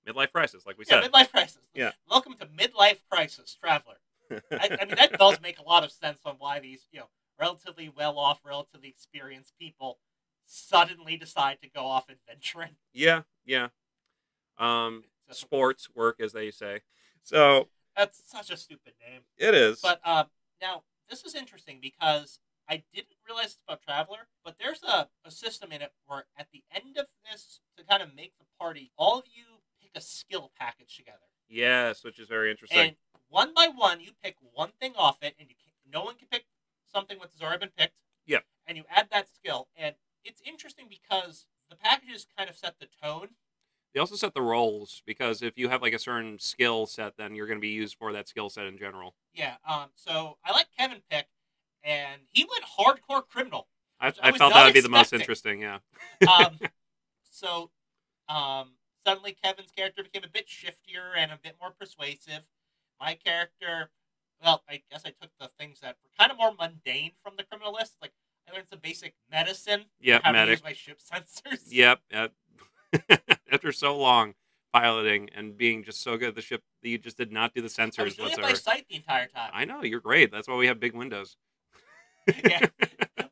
Midlife crisis, like we said. Midlife crisis. Yeah. Welcome to midlife crisis, traveler. I mean, that does make a lot of sense on why these, relatively well-off, relatively experienced people suddenly decide to go off adventuring. Yeah. Sports work, as they say. So that's such a stupid name. It is. But now this is interesting because I didn't realize it's about Traveler, but there's a system in it where at the end of this, to kind of make the party, all of you pick a skill package together. Yes, which is very interesting. And one by one, you pick one thing off it, and no one can pick something that's already been picked. Yeah. And you add that skill, and it's interesting because the packages kind of set the tone. They also set the roles, because if you have like a certain skill set, then you're going to be used for that skill set in general. Yeah. So I like Kevin pick, and he went hardcore criminal, which I I was felt that not would be the most expecting. interesting. Yeah. Um, so suddenly Kevin's character became a bit shiftier and a bit more persuasive. My character, well, I guess I took the things that were kind of more mundane from the criminal list. Like I learned some basic medicine, Yep. how to use Medic. my ship sensors. Yep. After so long piloting and being just so good at the ship, that you just did not do the I was sensors doing it by whatsoever. sight the entire time. I know, you're great. That's why we have big windows. Yeah.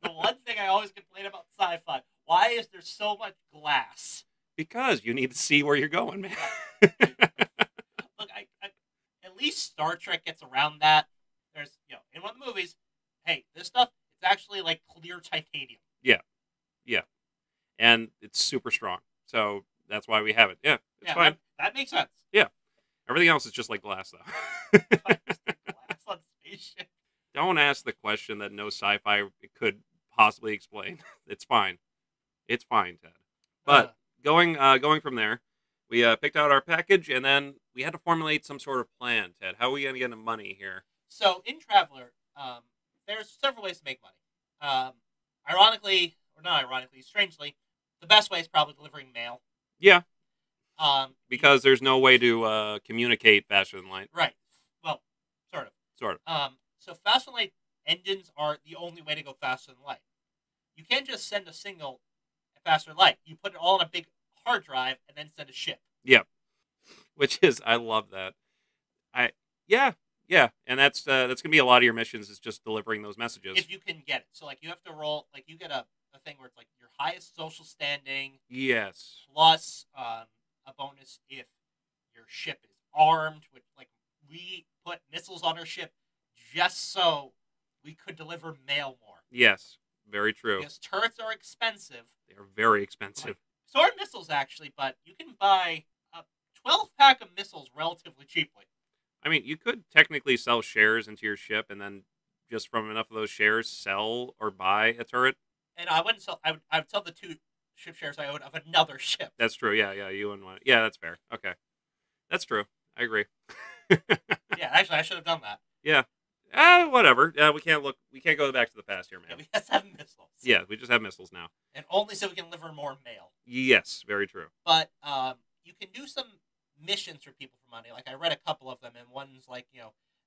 The one thing I always complain about sci-fi: why is there so much glass? Because you need to see where you're going, man. Look, at least Star Trek gets around that. There's, in one of the movies, hey, this stuff, it's actually like clear titanium. Yeah. And it's super strong. So that's why we have it. Yeah, it's Yeah, fine. that makes sense. Yeah. Everything else is just like glass, though. Glass on spaceship. Don't ask the question that no sci-fi could possibly explain. It's fine. It's fine, Ted. But going from there, we picked out our package, and then we had to formulate some sort of plan, Ted. How are we going to get the money here? So in Traveler, there's several ways to make money. Ironically, or not ironically, strangely, the best way is probably delivering mail. Yeah, Um, because there's no way to communicate faster than light. right. Well, sort of. Sort of. So faster than light engines are the only way to go faster than light. You can't just send a signal at faster than light. You put it all on a big hard drive and then send a ship. Yeah. Which is, I love that. Yeah, and that's gonna be a lot of your missions, is just delivering those messages. If you can get it. So, like, you have to roll, like, you get a thing where it's, like, your highest social standing. Yes. Plus a bonus if your ship is armed. Which, like, we put missiles on our ship just so we could deliver mail more. Yes. Very true. Because turrets are expensive. They are very expensive. So are missiles, actually, but you can buy a 12-pack of missiles relatively cheaply. I mean, you could technically sell shares into your ship, and then just from enough of those shares, sell or buy a turret. And I wouldn't sell. I would sell the 2 ship shares I own of another ship. That's true. Yeah. You wouldn't want. Yeah, that's fair. Okay, that's true. I agree. Yeah, actually, I should have done that. Yeah. Whatever. We can't look. We can't go back to the past here, man. Yeah, we just have missiles. Yeah, we just have missiles now. And only so we can deliver more mail. Yes, very true. But you can do some missions for people for money. Like, I read a couple of them, and one's like,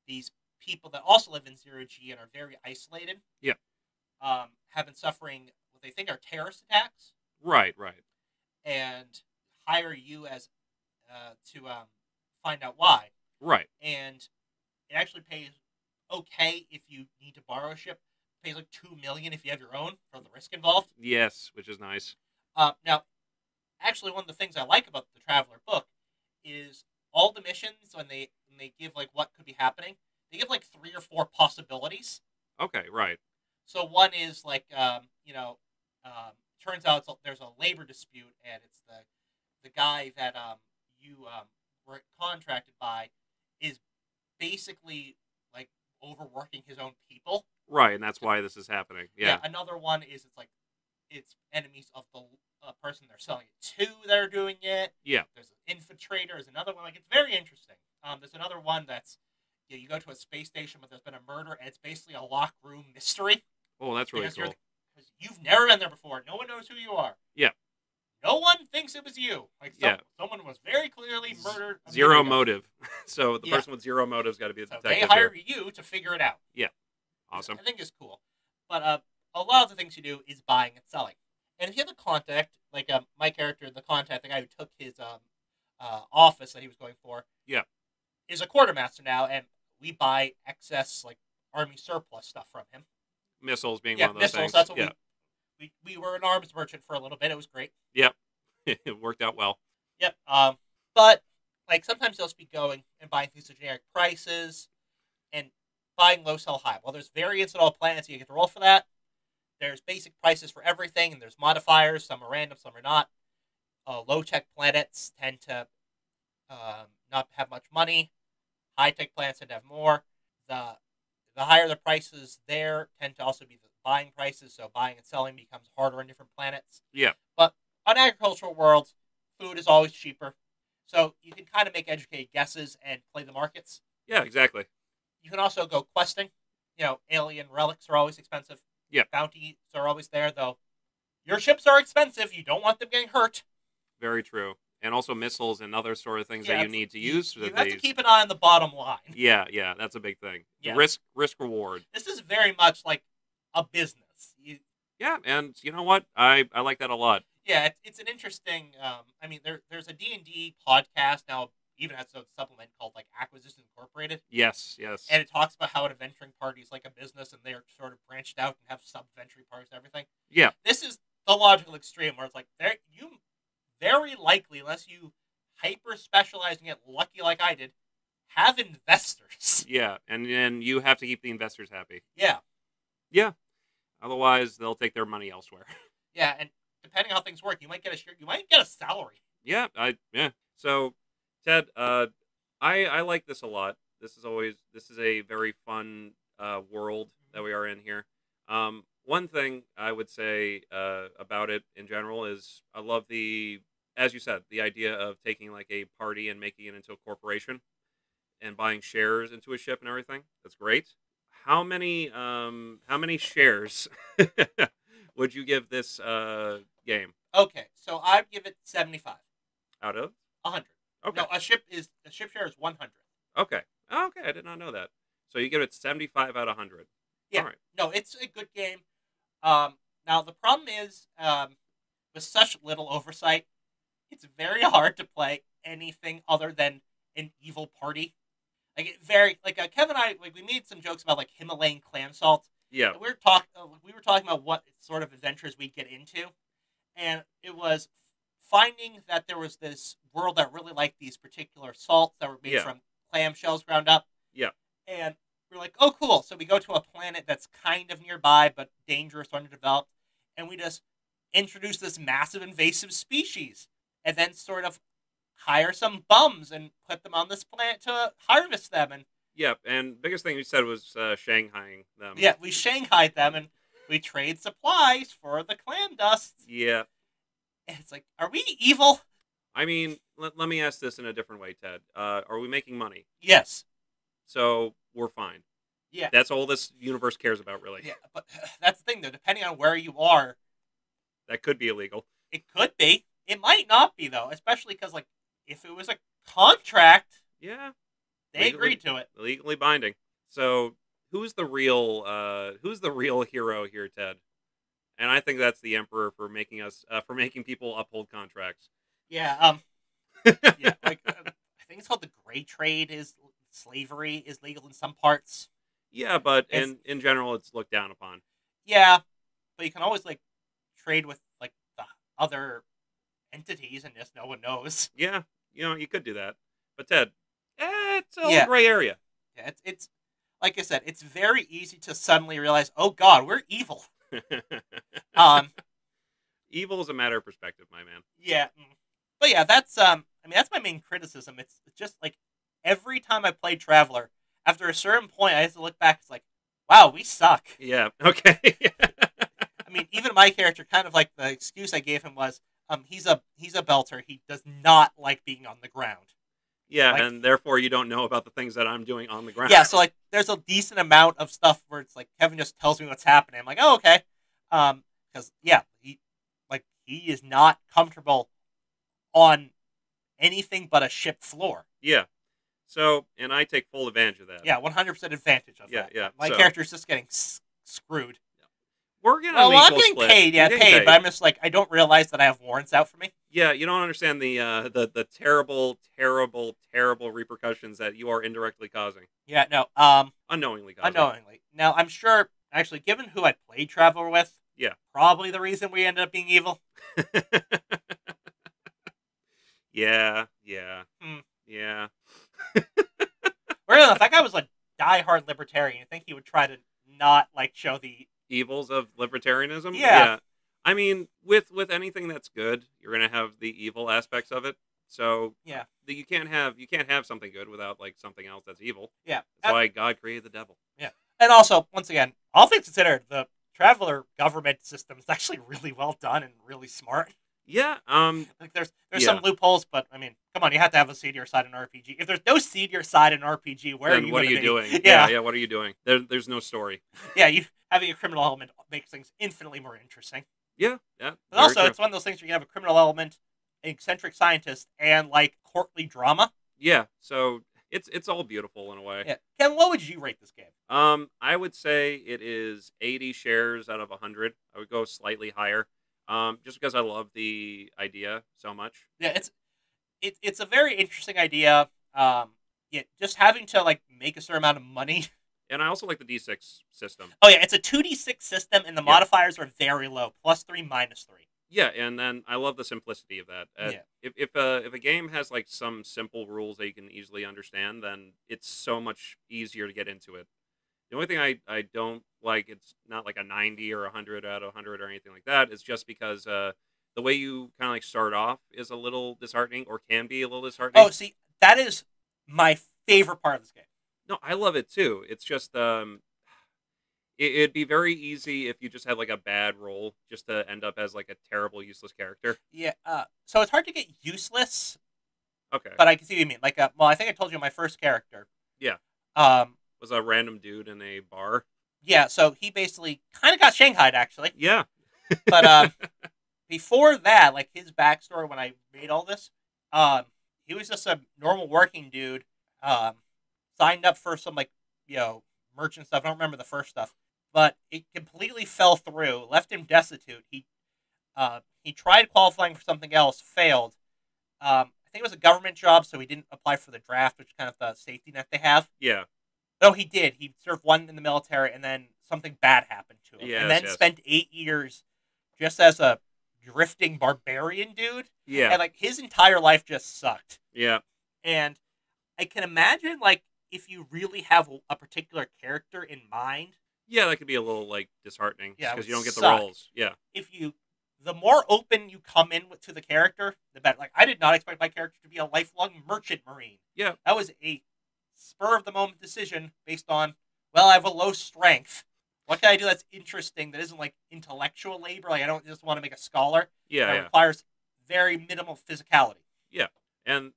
these people that also live in zero G and are very isolated. Yeah. Have been suffering what they think are terrorist attacks. Right. And hire you as to find out why. Right. And it actually pays okay if you need to borrow a ship. It pays like $2 million if you have your own for the risk involved. Yes, which is nice. Now, actually, one of the things I like about the Traveler book is all the missions, when they give like what could be happening, they give like 3 or 4 possibilities. Okay, right. So one is like turns out there's a labor dispute, and it's the guy that you were contracted by is basically like overworking his own people. Right, and that's why this is happening. Yeah. Another one is it's enemies of the person they're selling it to that are doing it. Yeah. There's an infiltrator. There's another one. Like, it's very interesting. There's another one that's you go to a space station, but there's been a murder, and it's basically a locked room mystery. Oh, that's really cool. Because you've never been there before. No one knows who you are. Yeah. No one thinks it was you. Like, someone was very clearly murdered. Zero motive. So the person with zero motive's got to be the detective. They hire you to figure it out. Yeah. Awesome. I think it's cool. But a lot of the things you do is buying and selling. And if you have a contact, like my character, the contact, the guy who took his office that he was going for, is a quartermaster now, and we buy excess, like, army surplus stuff from him. Missiles being one of those things. That's what we were an arms merchant for a little bit. It was great. Yep. It worked out well. Yep. But, like, sometimes they'll just be going and buying things at generic prices and buying low, sell high. Well, there's variance at all planets, so you get to roll for that. There's basic prices for everything, and there's modifiers. Some are random, some are not. Low-tech planets tend to not have much money. High-tech planets tend to have more. The higher the prices there tend to also be the buying prices, so buying and selling becomes harder on different planets. Yeah. But on agricultural worlds, Food is always cheaper. So you can kind of make educated guesses and play the markets. Yeah, exactly. You can also go questing. Alien relics are always expensive. Yeah. Bounties are always there, though. Your ships are expensive. You don't want them getting hurt. Very true. And also missiles and other sort of things that you need to use. You have to keep an eye on the bottom line. Yeah, that's a big thing. Yeah. Risk reward. This is very much like a business. Yeah, and you know what? I like that a lot. Yeah, it's an interesting. There's a D&D podcast now. Even has a supplement called like Acquisitions Incorporated. Yes. And it talks about how an adventuring party is like a business, and they are sort of branched out and have sub-adventuring parties and everything. Yeah. This is the logical extreme where it's like you very likely, unless you hyper specialize and get lucky like I did, have investors. Yeah, and then you have to keep the investors happy. Yeah. Yeah. Otherwise, they'll take their money elsewhere. Yeah, and depending on how things work, you might get a salary. Yeah. So, Ted, I like this a lot. This is a very fun world that we are in here. One thing I would say about it in general is I love as you said, the idea of taking like a party and making it into a corporation and buying shares into a ship and everything. That's great. How many shares would you give this game? Okay, so I'd give it 75 out of 100. Okay. No, a ship share is 100. Okay. Okay, I did not know that. So you give it 75 out of 100. Yeah. All right. No, it's a good game. Now the problem is, with such little oversight, it's very hard to play anything other than an evil party. Kevin and I we made some jokes about like Himalayan clam salt. Yeah. We were talking about what sort of adventures we'd get into, and it was finding that there was this world that really liked these particular salts that were made from clam shells ground up. Yeah. And we're like, oh, cool. So we go to a planet that's kind of nearby but dangerous, underdeveloped, and we just introduce this massive invasive species, and then sort of hire some bums and put them on this planet to harvest them. And yeah, and biggest thing you said was Shanghaiing them. Yeah, we Shanghaied them, and we trade supplies for the clam dust. Yeah. And it's like, are we evil? I mean, let me ask this in a different way, Ted. Are we making money? Yes. So we're fine. Yeah. That's all this universe cares about, really. Yeah, but that's the thing, though. Depending on where you are, that could be illegal. It could be. It might not be, though, especially because, like, if it was a contract, yeah, they agreed to it. Legally binding. So who's the real hero here, Ted? And I think that's the Emperor for making people uphold contracts. Yeah. Yeah. I think it's called the gray trade. Slavery is legal in some parts. Yeah, but in general, it's looked down upon. Yeah, but you can always like trade with like the other entities, and just no one knows. Yeah, you could do that. But Ted, it's a gray area. Yeah, it's like I said, it's very easy to suddenly realize, oh God, we're evil. Evil is a matter of perspective, my man. Yeah, but yeah, that's that's my main criticism. It's just like every time I play Traveler, after a certain point, I have to look back. It's like, wow, we suck. Yeah. Okay. I mean, even my character, kind of like the excuse I gave him was, he's a belter. He does not like being on the ground. Yeah, like, and therefore you don't know about the things that I'm doing on the ground. Yeah, so like there's a decent amount of stuff where it's like Kevin just tells me what's happening. I'm like, oh, okay. Because he is not comfortable on anything but a ship floor. Yeah. So, and I take full advantage of that. Yeah, 100% advantage of that. Yeah. My character's just getting screwed. We're getting I'm getting paid. Yeah, paid. But I'm just like, I don't realize that I have warrants out for me. Yeah, you don't understand the terrible, terrible, terrible repercussions that you are indirectly causing. Yeah, no. Unknowingly causing. Unknowingly. Now, I'm sure, actually, given who I played Traveler with, yeah, probably the reason we ended up being evil. Yeah. Yeah. Well, if that guy was a diehard libertarian, you think he would try to not like show the evils of libertarianism? Yeah. I mean, with anything that's good, you're gonna have the evil aspects of it. So yeah, you can't have something good without like something else that's evil. Yeah, that's why God created the devil. Yeah, and also once again, all things considered, the Traveler government system is actually really well done and really smart. Yeah. Like there's Yeah. some loopholes, but I mean, come on, you have to have a seedier side in RPG. If there's no seedier side in RPG, where are Then you what are gonna you be? doing? Yeah, Yeah. What are you doing? There's no story. yeah. You having a criminal element makes things infinitely more interesting. Yeah. Yeah. But Very also, true. it's one of those things where you have a criminal element, an eccentric scientist, and like courtly drama. Yeah. So it's all beautiful in a way. Yeah, Ken, what would you rate this game? I would say it is 80 shares out of 100. I would go slightly higher. Just because I love the idea so much. Yeah, it's a very interesting idea. Yeah, just having to like make a certain amount of money. And I also like the D6 system. Oh yeah, it's a 2d6 system, and the Yeah. modifiers are very low, +3, -3. Yeah, and then I love the simplicity of that. Yeah. If a game has like some simple rules that you can easily understand, then it's so much easier to get into it. The only thing I don't like, it's not like a 90 or 100 out of 100 or anything like that. It's just because the way you kind of like start off is a little disheartening, or can be a little disheartening. Oh, see, that is my favorite part of this game. No, I love it too. It's just it'd be very easy if you just had like a bad roll, just to end up as like a terrible, useless character. Yeah, so it's hard to get useless, Okay. but I can see what you mean. Like, well, I think I told you my first character. Yeah. Um, Was a random dude in a bar. yeah, so he basically kind of got shanghaied, actually. Yeah. But before that, like his backstory when I made all this, he was just a normal working dude. Signed up for some like merchant stuff. I don't remember the first stuff, but it completely fell through. Left him destitute. He tried qualifying for something else, failed. I think it was a government job, so he didn't apply for the draft, which is kind of the safety net they have. Yeah. No, he did. He served one in the military, and then something bad happened to him, and then Yes. spent 8 years just as a drifting barbarian dude. Yeah. And like his entire life just sucked. Yeah. And I can imagine like if you really have a particular character in mind, Yeah, that could be a little like disheartening. Yeah, it because would you don't get suck. the roles. Yeah. the more open you come in to the character, the better. Like I did not expect my character to be a lifelong merchant marine. Yeah. That was a spur of the moment decision based on, well, I have a low strength. What can I do that's interesting that isn't like intellectual labor? Like I don't just want to make a scholar. Yeah. That Yeah. requires very minimal physicality. Yeah. And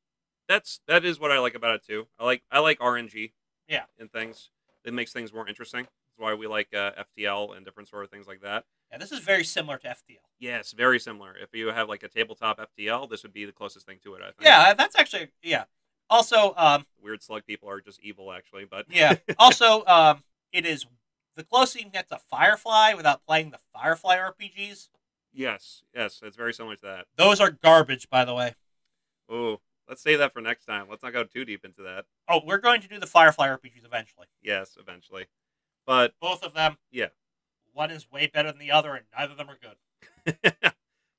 that is what I like about it too. I like RNG. Yeah. In things. It makes things more interesting. That's why we like FTL and different sort of things like that. Yeah, this is very similar to FTL. Yes, very similar. If you have like a tabletop FTL, this would be the closest thing to it, I think. Yeah, that's actually Also, Weird slug people are just evil, actually, but yeah. Also, it is the closest you can get to Firefly without playing the Firefly RPGs. yes, it's very similar to that. Those are garbage, by the way. Oh, let's save that for next time. Let's not go too deep into that. Oh, we're going to do the Firefly RPGs eventually. Yes, eventually. But Both of them. yeah. One is way better than the other, and neither of them are good.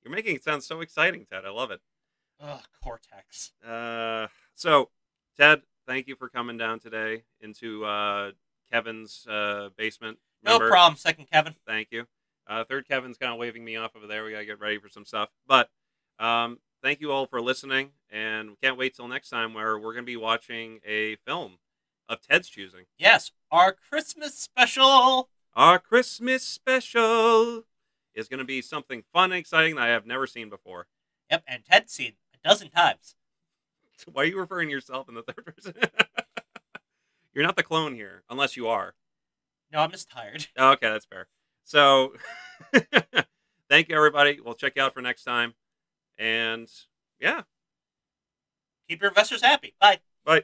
You're making it sound so exciting, Ted. I love it. Ugh, Cortex. So, Ted, thank you for coming down today into Kevin's basement. No problem, second Kevin. Thank you. Third Kevin's kind of waving me off over there. We got to get ready for some stuff. But thank you all for listening, and we can't wait till next time where we're going to be watching a film of Ted's choosing. Yes, our Christmas special. Our Christmas special is going to be something fun and exciting that I have never seen before. Yep, and Ted's seen a dozen times. Why are you referring to yourself in the third person? You're not the clone here, unless you are. No, I'm just tired. Okay, that's fair. So, thank you, everybody. We'll check you out for next time. And, yeah. Keep your investors happy. Bye. Bye.